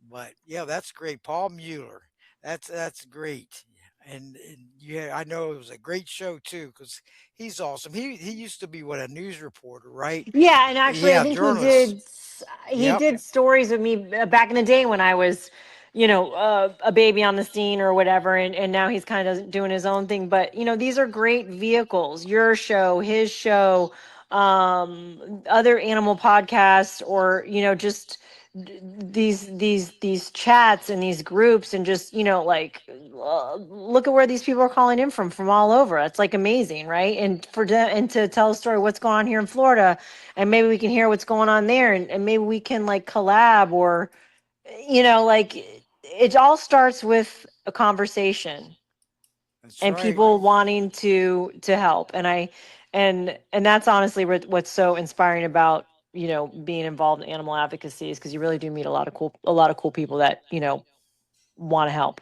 But yeah, that's great. Paul Mueller. That's great. And yeah, I know it was a great show too because he's awesome. He used to be a news reporter, right? Yeah, and actually, I Yeah, think journalist. he Yep. did stories with me back in the day when I was, a baby on the scene or whatever, and now he's kind of doing his own thing. But these are great vehicles. Your show, his show, other animal podcasts, or just these chats and these groups, and just like look at where these people are calling in from all over. It's like amazing, right? And for them and to tell a story what's going on here in Florida, and maybe we can hear what's going on there, and maybe we can like collab, or like it all starts with a conversation That's and right. people wanting to help. And that's honestly what's so inspiring about being involved in animal advocacy, is because you really do meet a lot of cool people that want to help.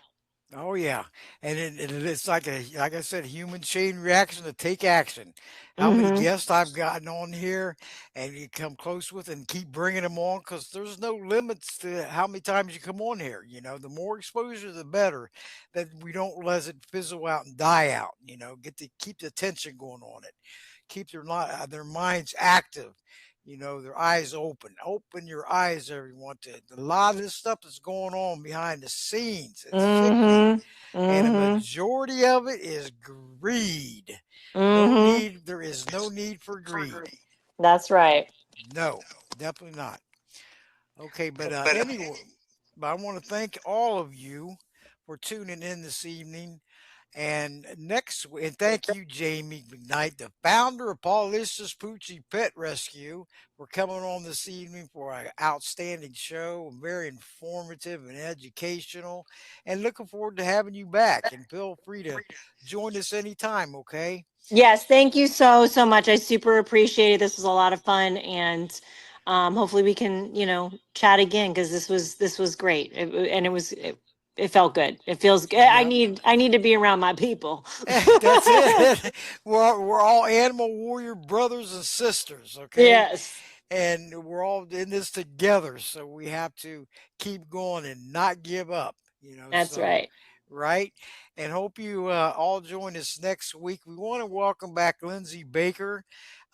Oh yeah, and it's like I said, human chain reaction to take action. How many Hmm. guests I've gotten on here, and you come close with, and keep bringing them on because there's no limits to how many times you come on here. The more exposure, the better. That we don't let it fizzle out and die out. Get to keep the attention going on it, keep their minds active. Their eyes open. Open your eyes, everyone. To a lot of this stuff that's going on behind the scenes. It's sickening, Hmm. and a Hmm. majority of it is greed. Hmm. There is no need for greed. That's right. No, definitely not. Okay, but anyway, but I want to thank all of you for tuning in this evening. And thank you, Jaime McKnight, the founder of Pawlicious Poochie Pet Rescue, for coming on this evening for an outstanding show, very informative and educational. And looking forward to having you back. And feel free to join us anytime, okay? Yes, thank you so much. I super appreciate it. This was a lot of fun, and hopefully we can, chat again, because this was great. And it felt good. It feels good. Yep. I need to be around my people. That's it. We're all animal warrior brothers and sisters, okay? Yes, And we're all in this together, so we have to keep going and not give up. that's So right. right. And hope you all join us next week. We want to welcome back Lindsay Baker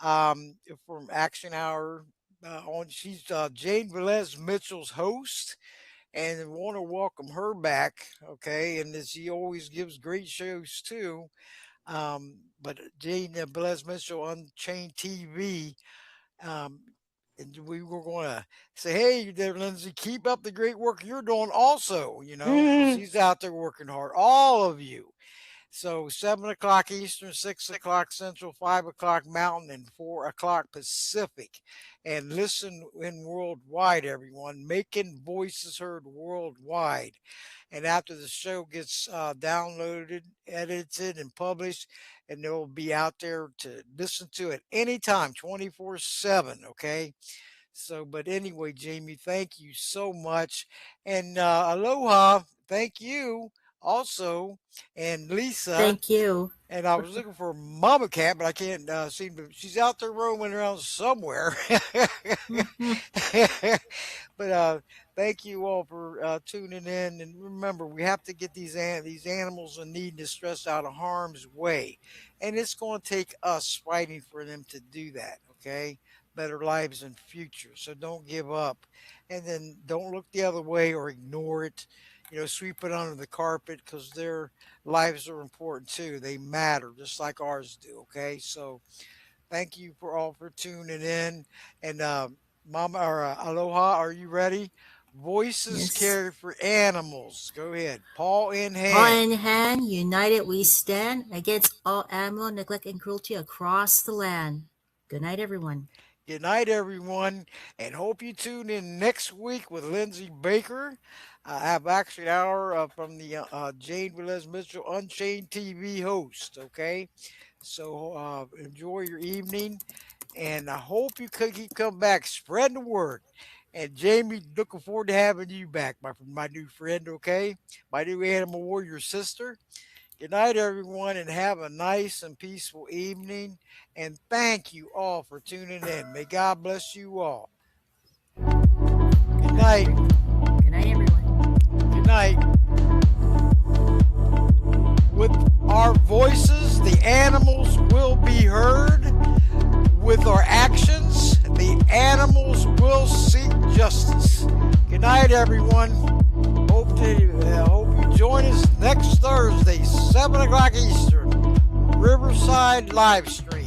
um, from Action Hour. She's Jane Velez Mitchell's host, and we want to welcome her back. Okay, and as she always gives great shows too. But Jane Velez Mitchell Unchained TV, um, and we were going to say, hey there, Lindsay, keep up the great work you're doing also, because Mhm. she's out there working hard. All of you. So 7 o'clock Eastern, 6 o'clock Central, 5 o'clock Mountain, and 4 o'clock Pacific. And listen in worldwide, everyone, making voices heard worldwide. And after the show gets downloaded, edited, and published, and they'll be out there to listen to it anytime, 24/7. Okay. So, but anyway, Jamie, thank you so much. And aloha thank you also, and Lisa. Thank you. And I was looking for Mama Cat, but I can't seem to. She's out there roaming around somewhere. But thank you all for tuning in. And remember, we have to get these animals in need and distress out of harm's way, and it's going to take us fighting for them to do that. Okay, better lives in future. So don't give up, and then don't look the other way or ignore it. Sweep it under the carpet because their lives are important too. They matter just like ours do. Okay, so thank you for tuning in. And Mama or Aloha, are you ready? Voices Yes. cared for animals. Go ahead. Paw in Paw hand. in hand, united we stand against all animal neglect and cruelty across the land. Good night, everyone. Good night, everyone, and hope you tune in next week with Lindsay Baker. I have actually an hour from the Jane Velez Mitchell Unchained TV host. Okay, so enjoy your evening, and I hope you could keep coming back, spreading the word. And Jamie, looking forward to having you back, my new friend. Okay, my new animal warrior sister. Good night, everyone, and have a nice and peaceful evening. And thank you all for tuning in. May God bless you all. Good night. Good night, everyone. Good night. With our voices, the animals will be heard. With our actions, the animals will seek justice. Good night, everyone. Hope you join us next Thursday, 7 o'clock Eastern, Riverside live stream.